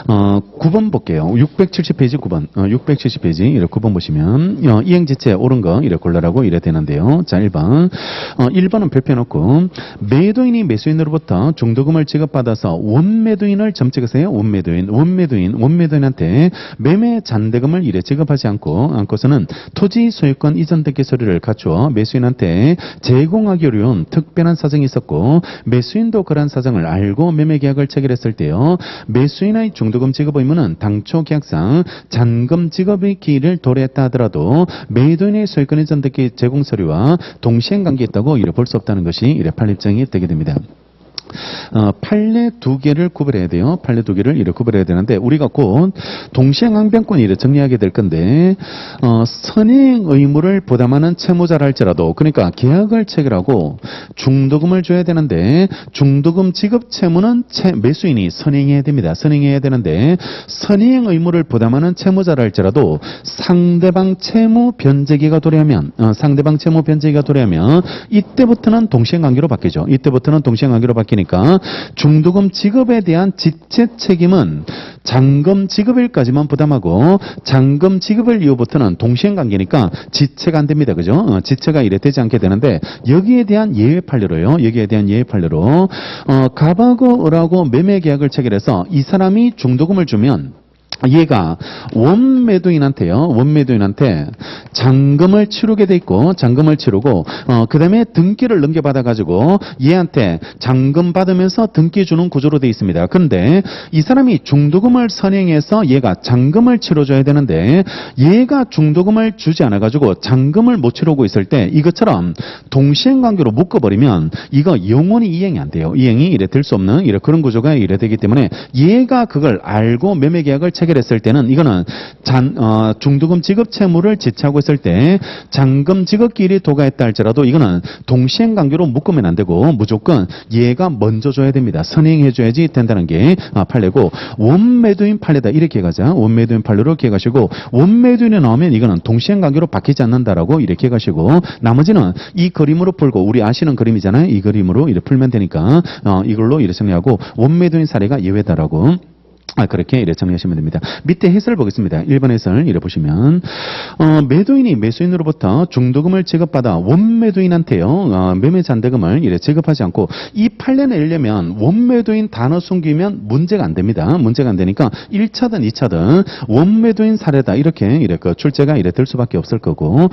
9번 볼게요. 670페이지 9번. 670페이지 이렇게 9번 보시면 이행지체 옳은 거 이렇게 골라라고 이래 되는데요. 자 1번. 1번은 별표 놓고 매도인이 매수인으로부터 중도금을 지급받아서 원매도인을 점 찍으세요. 원매도인한테 매매 잔대금을 이래 지급하지 않고서는 토지 소유권 이전 등기 서류를 갖추어 매수인한테 제공하기 어려운 특별한 사정이 있었고 매수인도 그러한 사정을 알고 매매 계약을 체결했을 때요. 매수인 중도금 지급 의무는 당초 계약상 잔금 지급의 기일을 도래했다 하더라도 매도인의 소유권 이전 등기 제공 서류와 동시행 관계에 있다고 이래 볼 수 없다는 것이 이래 판례입장이 되게 됩니다. 판례 두 개를 구별해야 돼요. 판례 두 개를 이렇게 구별해야 되는데 우리가 곧 동시행항변권 이렇게 정리하게 될 건데 선행 의무를 부담하는 채무자라 할지라도 그러니까 계약을 체결하고 중도금을 줘야 되는데 중도금 지급 채무는 매수인이 선행해야 됩니다. 선행해야 되는데 선행 의무를 부담하는 채무자라 할지라도 상대방 채무 변제기가 도래하면 이때부터는 동시행관계로 바뀌죠. 이때부터는 동시행관계로 바뀌니까 중도금 지급에 대한 지체 책임은 잔금 지급일까지만 부담하고 잔금 지급일 이후부터는 동시행관계니까 지체가 안 됩니다. 그죠? 지체가 이래 되지 않게 되는데 여기에 대한 예외 판례로요. 여기에 대한 예외 판례로 갑하고 을하고 매매 계약을 체결해서 이 사람이 중도금을 주면 얘가 원매도인한테 잔금을 치르게 돼 있고 잔금을 치르고 그 다음에 등기를 넘겨받아 가지고 얘한테 잔금 받으면서 등기 주는 구조로 돼 있습니다. 그런데 이 사람이 중도금을 선행해서 얘가 잔금을 치러줘야 되는데 얘가 중도금을 주지 않아 가지고 잔금을 못 치르고 있을 때 이것처럼 동시행관계로 묶어버리면 이거 영원히 이행이 안 돼요. 이행이 이래 될 수 없는 이래 그런 구조가 이래 되기 때문에 얘가 그걸 알고 매매계약을 체결했을 때는 이거는 중도금 지급 채무를 지체하고 있을 때 잔금 지급기일이 도가했다 할지라도 이거는 동시행관계로 묶으면 안 되고 무조건 얘가 먼저 줘야 됩니다. 선행해줘야지 된다는 게 판례고 원매도인 판례다 이렇게 가자. 원매도인 판례로 기억하시고 원매도인이 나오면 이거는 동시행관계로 바뀌지 않는다라고 이렇게 기억하시고 나머지는 이 그림으로 풀고 우리 아시는 그림이잖아요. 이 그림으로 이렇게 풀면 되니까 이걸로 이렇게 정리하고 원매도인 사례가 예외다라고 그렇게 이래 정리하시면 됩니다. 밑에 해설을 보겠습니다. 1번 해설 이래 보시면 매도인이 매수인으로부터 중도금을 지급받아 원매도인한테요 매매 잔대금을 이래 지급하지 않고 이 판례를 내려면 원매도인 단어 숨기면 문제가 안 됩니다. 문제가 안 되니까 1차든 2차든 원매도인 사례다 이렇게 그 출제가 이래 될 수밖에 없을 거고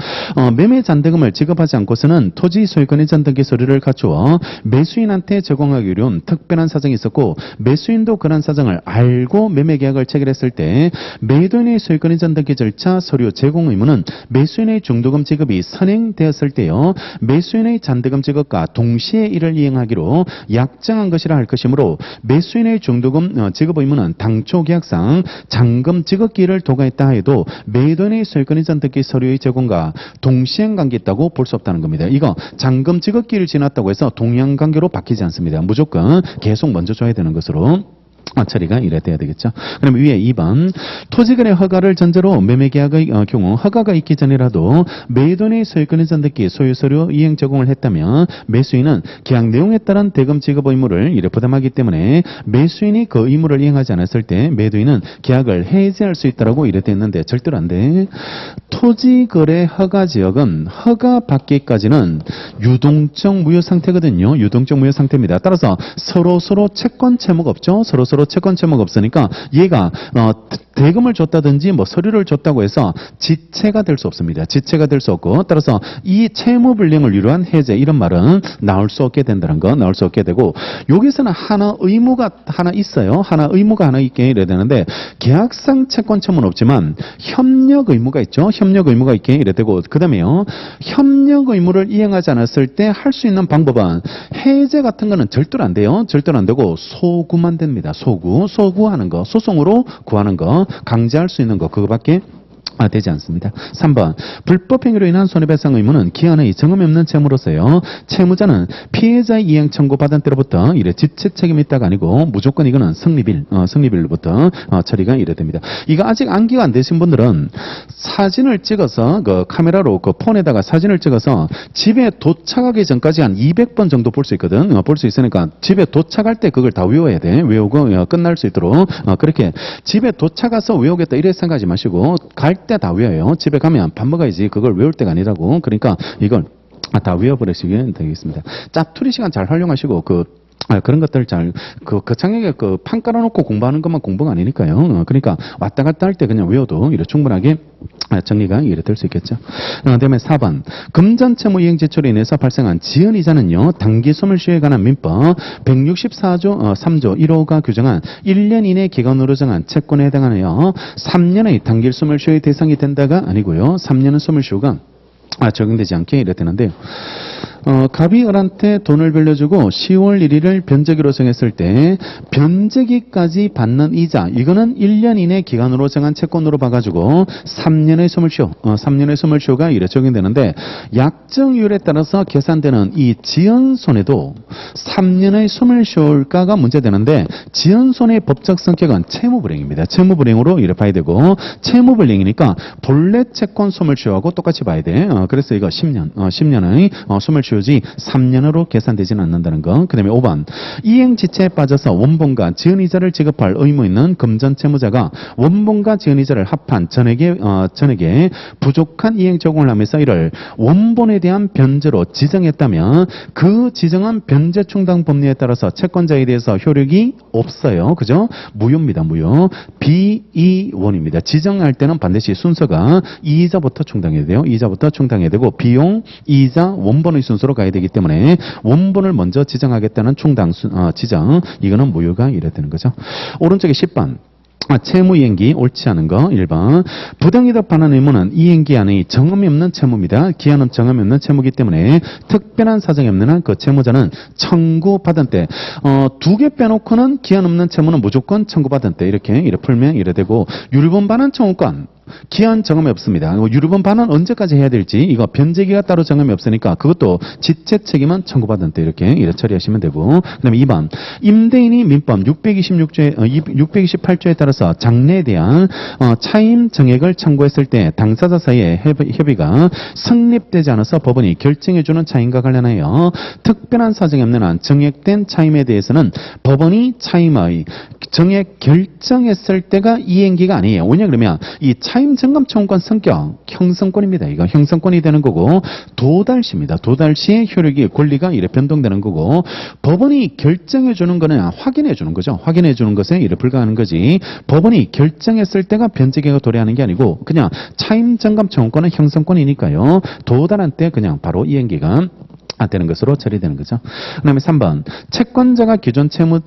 매매 잔대금을 지급하지 않고서는 토지 소유권 이전 등기 서류를 갖추어 매수인한테 제공하기 어려운 특별한 사정이 있었고 매수인도 그런 사정을 알고 매매 계약을 체결했을 때 매도인의 소유권 이전 등기 절차 서류 제공 의무는 매수인의 중도금 지급이 선행되었을 때요 매수인의 잔대금 지급과 동시에 이를 이행하기로 약정한 것이라 할 것이므로 매수인의 중도금 지급 의무는 당초 계약상 잔금 지급기일을 도가했다 해도 매도인의 소유권 이전 등기 서류의 제공과 동시행 관계 있다고 볼 수 없다는 겁니다. 이거 잔금 지급기일을 지났다고 해서 동양 관계로 바뀌지 않습니다. 무조건 계속 먼저 줘야 되는 것으로 처리가 이래 돼야 되겠죠. 그럼 위에 2번 토지거래 허가를 전제로 매매계약의 경우 허가가 있기 전이라도 매도인의 소유권 이전 등기 소유서류 이행 제공을 했다면 매수인은 계약 내용에 따른 대금 지급 의무를 이래 부담하기 때문에 매수인이 그 의무를 이행하지 않았을 때 매도인은 계약을 해지할 수 있다라고 이래 됐는데 절대로 안 돼. 토지거래 허가 지역은 허가 받기까지는 유동적 무효 상태거든요. 유동적 무효 상태입니다. 따라서 서로 채권 채무가 없죠. 서로 채권 채무가 없으니까 얘가 대금을 줬다든지 뭐 서류를 줬다고 해서 지체가 될 수 없습니다. 지체가 될 수 없고 따라서 이 채무 불이행을 위로한 해제 이런 말은 나올 수 없게 된다는 거 나올 수 없게 되고 여기서는 하나 의무가 하나 있어요. 하나 의무가 하나 있게 이래야 되는데 계약상 채권 채무는 없지만 협력 의무가 있죠. 협력 의무가 있게 이래 되고 그 다음에요. 협력 의무를 이행하지 않았을 때 할 수 있는 방법은 해제 같은 거는 절대로 안 돼요. 절대로 안 되고 소구만 됩니다. 소구하는 거, 소송으로 구하는 거, 강제할 수 있는 거, 그거밖에 되지 않습니다. 3번 불법 행위로 인한 손해배상 의무는 기한의 정음이 없는 채무로서요. 채무자는 피해자의 이행 청구 받은 때로부터 이래 지체 책임이 있다가 아니고 무조건 이거는 성립일로부터 처리가 이래 됩니다. 이거 아직 암기가 안 되신 분들은 사진을 찍어서 그 카메라로 그 폰에다가 사진을 찍어서 집에 도착하기 전까지 한 200번 정도 볼 수 있거든. 볼 수 있으니까 집에 도착할 때 그걸 다 외워야 돼. 외우고 끝날 수 있도록 그렇게 집에 도착해서 외우겠다 이래 생각하지 마시고 갈 때 다 외워요. 집에 가면 밥 먹어야지 그걸 외울 때가 아니라고. 그러니까 이걸 다 외워버리시면 되겠습니다. 짜투리 시간 잘 활용하시고 그런 것들 잘, 거창하게 판 깔아놓고 공부하는 것만 공부가 아니니까요. 그러니까 왔다 갔다 할 때 그냥 외워도 이래 충분하게 정리가 이래 될 수 있겠죠. 그다음에 4번. 금전채무 이행 제출로 인해서 발생한 지연이자는요, 단기소멸시효에 관한 민법 164조 3조 1호가 규정한 1년 이내 기간으로 정한 채권에 해당하여 3년의 단기소멸시효의 대상이 된다가 아니고요. 3년은 소멸시효가 적용되지 않게 이래 되는데요. 갑이 을한테 돈을 빌려주고 10월 1일을 변제기로 정했을 때 변제기까지 받는 이자 이거는 1년 이내 기간으로 정한 채권으로 봐가지고 3년의 소멸시효 3년의 소멸시효가 이래 적용되는데 약정률에 따라서 계산되는 이 지연손해도 3년의 소멸시효가가 문제되는데 지연손해의 법적 성격은 채무불이행입니다. 채무불이행으로 이래 봐야 되고 채무불이행이니까 본래 채권 소멸시효하고 똑같이 봐야 돼. 그래서 이거 10년의 소멸시효지 3년으로 계산되지는 않는다는 거. 그 다음에 5번 이행지체에 빠져서 원본과 지연이자를 지급할 의무 있는 금전 채무자가 원본과 지연이자를 합한 전액에 부족한 이행 적용을 하면서 이를 원본에 대한 변제로 지정했다면 그 지정한 변제 충당 법리에 따라서 채권자에 대해서 효력이 없어요. 그죠? 무효입니다. 무효. 비이원입니다. 지정할 때는 반드시 순서가 이자부터 충당해야 돼요. 이자부터 충당해야 되고 비용, 이자, 원본의 순서로 가야 되기 때문에 원본을 먼저 지정하겠다는 충당 지정 이거는 무효가 이래 되는 거죠. 오른쪽에 10번 채무 이행기 옳지 않은 거 1번 부당이득하는 의무는 이행기 안의 정함이 없는 채무입니다. 기한은 정함이 없는 채무이기 때문에 특별한 사정이 없는 한 그 채무자는 청구받은 때 두 개 빼놓고는 기한 없는 채무는 무조건 청구받은 때 이렇게 풀면 이래 되고 율본 반환 청구권 기한 정함이 없습니다. 유류분 반환 언제까지 해야 될지 이거 변제기가 따로 정함이 없으니까 그것도 지체 책임은 청구받은 때 이렇게 처리하시면 되고 그다음에 2번 임대인이 민법 628조에 따라서 장래에 대한 차임 정액을 청구했을 때 당사자 사이의 협의가 성립되지 않아서 법원이 결정해주는 차임과 관련하여 특별한 사정이 없는 한 정액된 차임에 대해서는 법원이 차임의 정액 결정했을 때가 이행기가 아니에요. 왜냐 그러면 이 차임 정감 청구권 성격 형성권입니다. 이거 형성권이 되는 거고 도달시입니다. 도달시의 효력이 권리가 이래 변동되는 거고 법원이 결정해 주는 거는 확인해 주는 거죠. 확인해 주는 것에 이래 불과하는 거지. 법원이 결정했을 때가 변제기가 도래하는 게 아니고 그냥 차임 정감 청구권은 형성권이니까요. 도달한 때 그냥 바로 이행기가 되는 것으로 처리되는 거죠. 그 다음에 3번 채권자가 기존 채무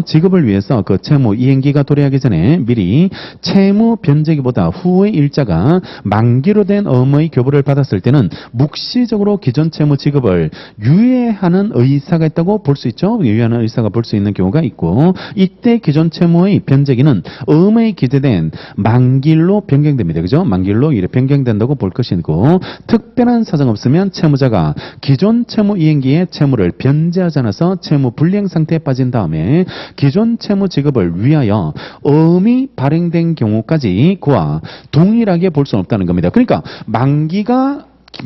지급을 위해서 그 채무 이행기가 도래하기 전에 미리 채무 변제기보다 후의 일자가 만기로 된 의무의 교부를 받았을 때는 묵시적으로 기존 채무 지급을 유예하는 의사가 있다고 볼 수 있죠. 유예하는 의사가 볼 수 있는 경우가 있고 이때 기존 채무의 변제기는 의무에 기재된 만기일로 변경됩니다. 그죠? 만기일로 이래 변경된다고 볼 것이고 특별한 사정 없으면 채무자가 기존 채무 이행기에 채무를 변제하지 않아서 채무 불이행 상태에 빠진 다음에 기존 채무 지급을 위하여 의무이 발행된 경우까지 그와 동일하게 볼 수는 없다는 겁니다. 그러니까 만기가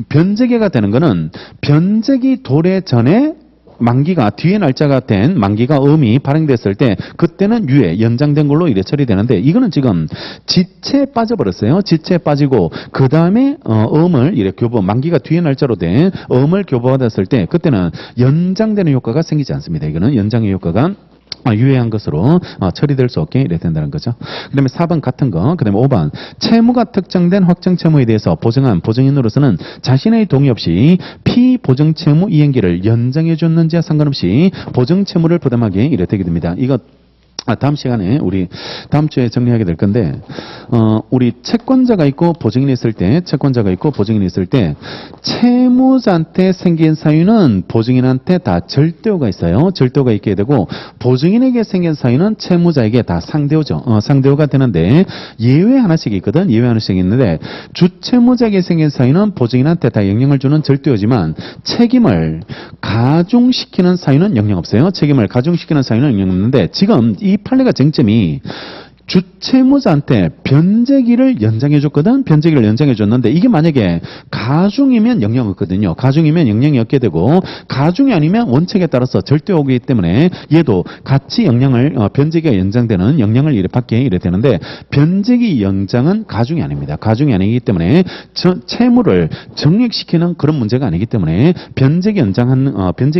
변제기가 되는 거는 변제기 도래 전에 만기가 뒤에 날짜가 된 만기가 의무이 발행됐을 때 그때는 유예 연장된 걸로 이래 처리되는데 이거는 지금 지체에 빠져버렸어요. 지체에 빠지고 그 다음에 의무를 이래 교부 만기가 뒤에 날짜로 된 의무를 교부받았을 때 그때는 연장되는 효과가 생기지 않습니다. 이거는 연장의 효과가 유예한 것으로 처리될 수 없게 이래 된다는 거죠. 그 다음에 4번 같은 거, 그 다음에 5번 채무가 특정된 확정 채무에 대해서 보증한 보증인으로서는 자신의 동의 없이 피보증 채무 이행기를 연장해 줬는지와 상관없이 보증 채무를 부담하게 이래 되게 됩니다. 이거 다음 시간에 우리 다음 주에 정리하게 될 건데 우리 채권자가 있고 보증인이 있을 때 채무자한테 생긴 사유는 보증인한테 다 절대오가 있어요. 절대오가 있게 되고 보증인에게 생긴 사유는 채무자에게 다 상대오죠. 상대오가 되는데 예외 하나씩 있거든. 예외 하나씩 있는데 주채무자에게 생긴 사유는 보증인한테 다 영향을 주는 절대오지만 책임을 가중시키는 사유는 영향 없어요. 책임을 가중시키는 사유는 영향 없는데 지금 이 판례가 쟁점이 주채무자한테 변제기를 연장해줬거든. 변제기를 연장해줬는데 이게 만약에 가중이면 영향 없거든요. 가중이면 영향이 없게 되고 가중이 아니면 원칙에 따라서 절대오기 때문에 얘도 같이 영향을 변제기가 연장되는 영향을 이래 받게 이래 되는데 변제기 연장은 가중이 아닙니다. 가중이 아니기 때문에 채무를 정액시키는 그런 문제가 아니기 때문에 변제기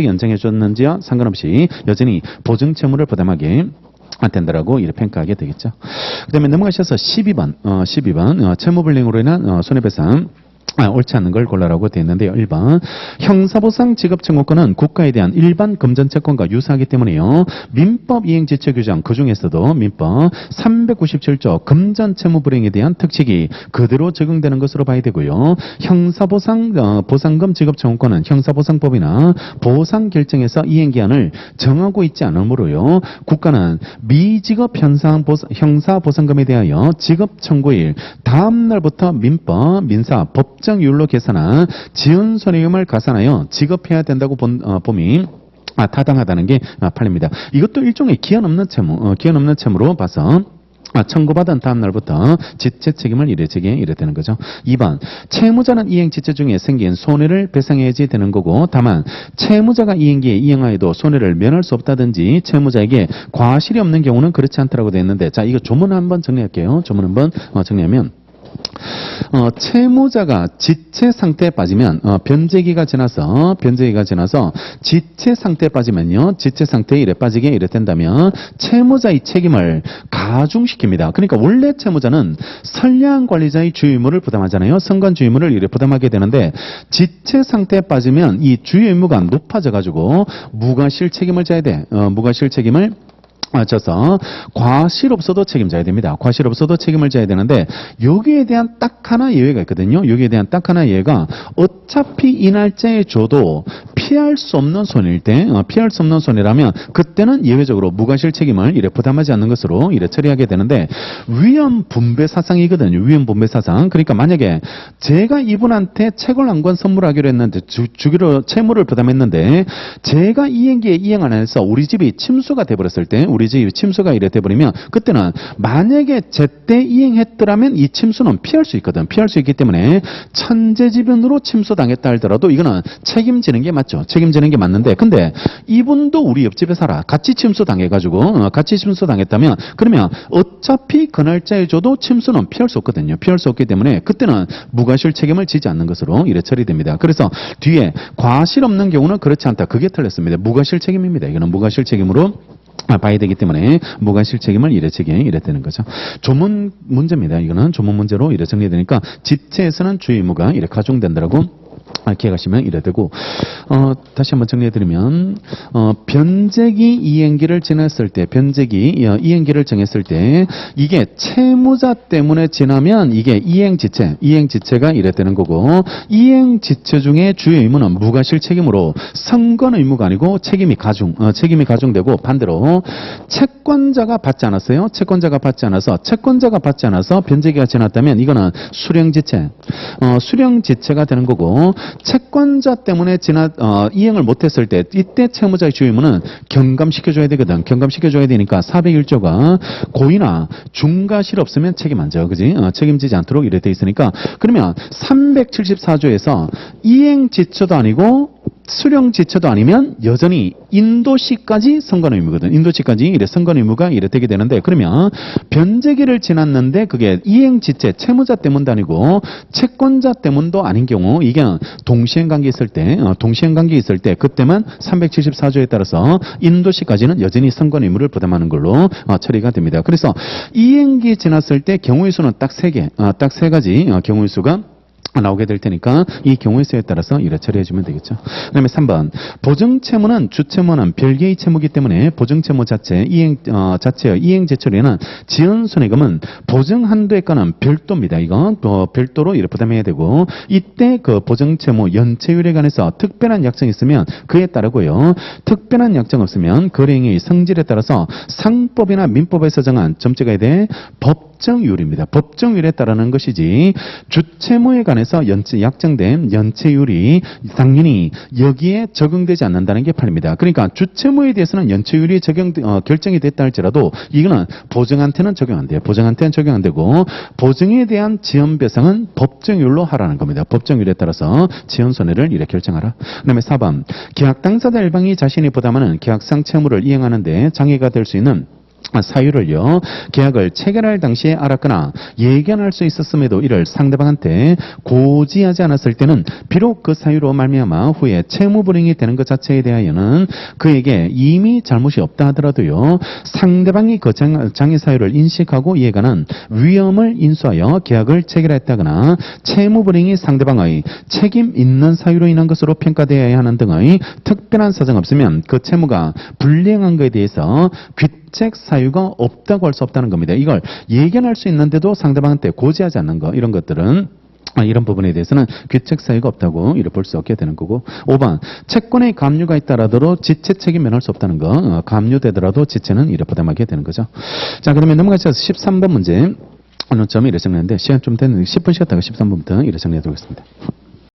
연장해줬는지와 상관없이 여전히 보증 채무를 부담하게 된다라고 이렇게 평가하게 되겠죠. 그 다음에 넘어가셔서 12번 채무불이행으로 인한 손해배상 옳지 않는 걸 골라라고 되어 있는데요. 1번. 형사보상 지급 청구권은 국가에 대한 일반 금전채권과 유사하기 때문에요. 민법 이행지체 규정 그중에서도 민법 397조 금전채무 불이행에 대한 특칙이 그대로 적용되는 것으로 봐야 되고요. 보상금 지급 청구권은 형사보상법이나 보상결정에서 이행기한을 정하고 있지 않으므로요. 국가는 미지급 형사보상금에 대하여 지급 청구일 다음 날부터 민법, 민사, 법정률로 계산한 지연손해금을 가산하여 지급해야 된다고 봄이 타당하다는 게 팔립니다. 이것도 일종의 기한 없는 채무로 봐서 청구받은 다음 날부터 지체 책임을 이래 되는 거죠. 2번. 채무자는 이행 지체 중에 생긴 손해를 배상해야지 되는 거고, 다만 채무자가 이행기에 이행하여도 손해를 면할 수 없다든지 채무자에게 과실이 없는 경우는 그렇지 않다라고 되어 있는데, 자, 이거 조문 한번 정리할게요. 조문 한번 정리하면 채무자가 지체 상태에 빠지면 변제기가 지나서 지체 상태에 빠지면요. 지체 상태에 빠지게 된다면 채무자의 책임을 가중시킵니다. 그러니까 원래 채무자는 선량 관리자의 주요 의무를 부담하잖아요. 선관 주요 의무를 부담하게 되는데 지체 상태에 빠지면 이 주요 의무가 높아져 가지고 무과실 책임을 져야 돼. 무과실 책임을 져서 과실 없어도 책임져야 됩니다. 과실 없어도 책임을 져야 되는데 여기에 대한 딱 하나 예외가 있거든요. 여기에 대한 딱 하나 예외가 어차피 이 날짜에 줘도 피할 수 없는 손해일 때, 피할 수 없는 손해라면 그때는 예외적으로 무과실 책임을 부담하지 않는 것으로 처리하게 되는데 위험 분배 사상이거든요. 위험 분배 사상. 그러니까 만약에 제가 이분한테 채권 한 권 선물하기로 했는데 주기로 채무를 부담했는데 제가 이행기에 이행 안 해서 우리 집이 침수가 돼버렸을 때 우리 집 침수가 돼버리면 그때는 만약에 제때 이행했더라면 이 침수는 피할 수 있거든. 피할 수 있기 때문에 천재지변으로 침수당했다 할더라도 이거는 책임지는 게 맞죠. 책임지는 게 맞는데 근데 이분도 우리 옆집에 살아. 같이 침수당해가지고 같이 침수당했다면 그러면 어차피 그 날짜에 줘도 침수는 피할 수 없거든요. 피할 수 없기 때문에 그때는 무과실 책임을 지지 않는 것으로 처리됩니다. 그래서 뒤에 과실 없는 경우는 그렇지 않다. 그게 틀렸습니다. 무과실 책임입니다. 이거는 무과실 책임으로 봐야 되기 때문에 무과실 책임을 되는 거죠. 조문 문제입니다. 이거는 조문 문제로 정리되니까 지체에서는 주의 의무가 가중된다라고 기억하시면 이래 되고 다시 한번 정리해드리면 변제기 이행기를 지났을 때 이행기를 정했을 때 이게 채무자 때문에 지나면 이게 이행지체가 이래 되는 거고 이행지체 중에 주요 의무는 무과실 책임으로 선건 의무가 아니고 책임이 가중되고 반대로 채권자가 받지 않았어요. 채권자가 받지 않아서 변제기가 지났다면 이거는 수령지체가 되는 거고 채권자 때문에 이행을 못했을 때 이때 채무자의 주요 의무는 경감시켜줘야 되거든. 경감시켜줘야 되니까 401조가 고의나 중과실 없으면 책임 안 져. 그지? 책임지지 않도록 이래 돼 있으니까 그러면 374조에서 이행지체도 아니고 수령지체도 아니면 여전히 인도시까지 선건 의무거든. 인도시까지 선건 의무가 되게 되는데 그러면 변제기를 지났는데 그게 이행지체 채무자 때문도 아니고 채권자 때문도 아닌 경우 이게 동시행관계 있을 때 그때만 374조에 따라서 인도시까지는 여전히 선건 의무를 부담하는 걸로 처리가 됩니다. 그래서 이행기 지났을 때 경우의 수는 딱 세 가지 경우의 수가 나오게 될 테니까 이 경우의 수에 따라서 처리해 주면 되겠죠. 그 다음에 3번 보증채무는 주채무는 별개의 채무이기 때문에 보증채무 자체의 이행제처리에는 지연손해금은 보증 한도에 관한 별도입니다. 이거 별도로 부담해야 되고 이때 그 보증채무 연체율에 관해서 특별한 약정이 있으면 그에 따르고요. 특별한 약정 없으면 거래행위의 성질에 따라서 상법이나 민법에서 정한 점제가에 대해 법정률입니다. 법정률에 따르는 것이지 주채무에 관해서 약정된 연체율이 당연히 여기에 적용되지 않는다는 게 팔립니다. 그러니까 주채무에 대해서는 연체율이 결정이 됐다 할지라도 이거는 보증한테는 적용 안 돼요. 보증한테는 적용 안 되고 보증에 대한 지연배상은 법정률로 하라는 겁니다. 법정률에 따라서 지연손해를 결정하라. 그 다음에 4번 계약 당사자 일방이 자신이 부담하는 계약상 채무를 이행하는 데 장애가 될 수 있는 사유를요, 계약을 체결할 당시에 알았거나 예견할 수 있었음에도 이를 상대방한테 고지하지 않았을 때는 비록 그 사유로 말미암아 후에 채무불이익이 되는 것 자체에 대하여는 그에게 이미 잘못이 없다 하더라도요, 상대방이 그 장애 사유를 인식하고 이에 관한 위험을 인수하여 계약을 체결했다거나 채무불이익이 상대방의 책임 있는 사유로 인한 것으로 평가되어야 하는 등의 특별한 사정 없으면 그 채무가 불이행한 것에 대해서 귀책 사유가 없다고 할 수 없다는 겁니다. 이걸 예견할 수 있는데도 상대방한테 고지하지 않는 거, 이런 것들은 이런 부분에 대해서는 귀책 사유가 없다고 이렇게 볼 수 없게 되는 거고. 5번, 채권의 감유가 있다라도 지체 책임 면할 수 없다는 거. 감유되더라도 지체는 이렇게 부담하게 되는 거죠. 자, 그러면 넘어가셔서 13번 문제. 어느 점이 이렇게 정리했는데 시간 좀 됐는데 10분 쉬었다가 13번부터 이렇게 정리하도록 하겠습니다.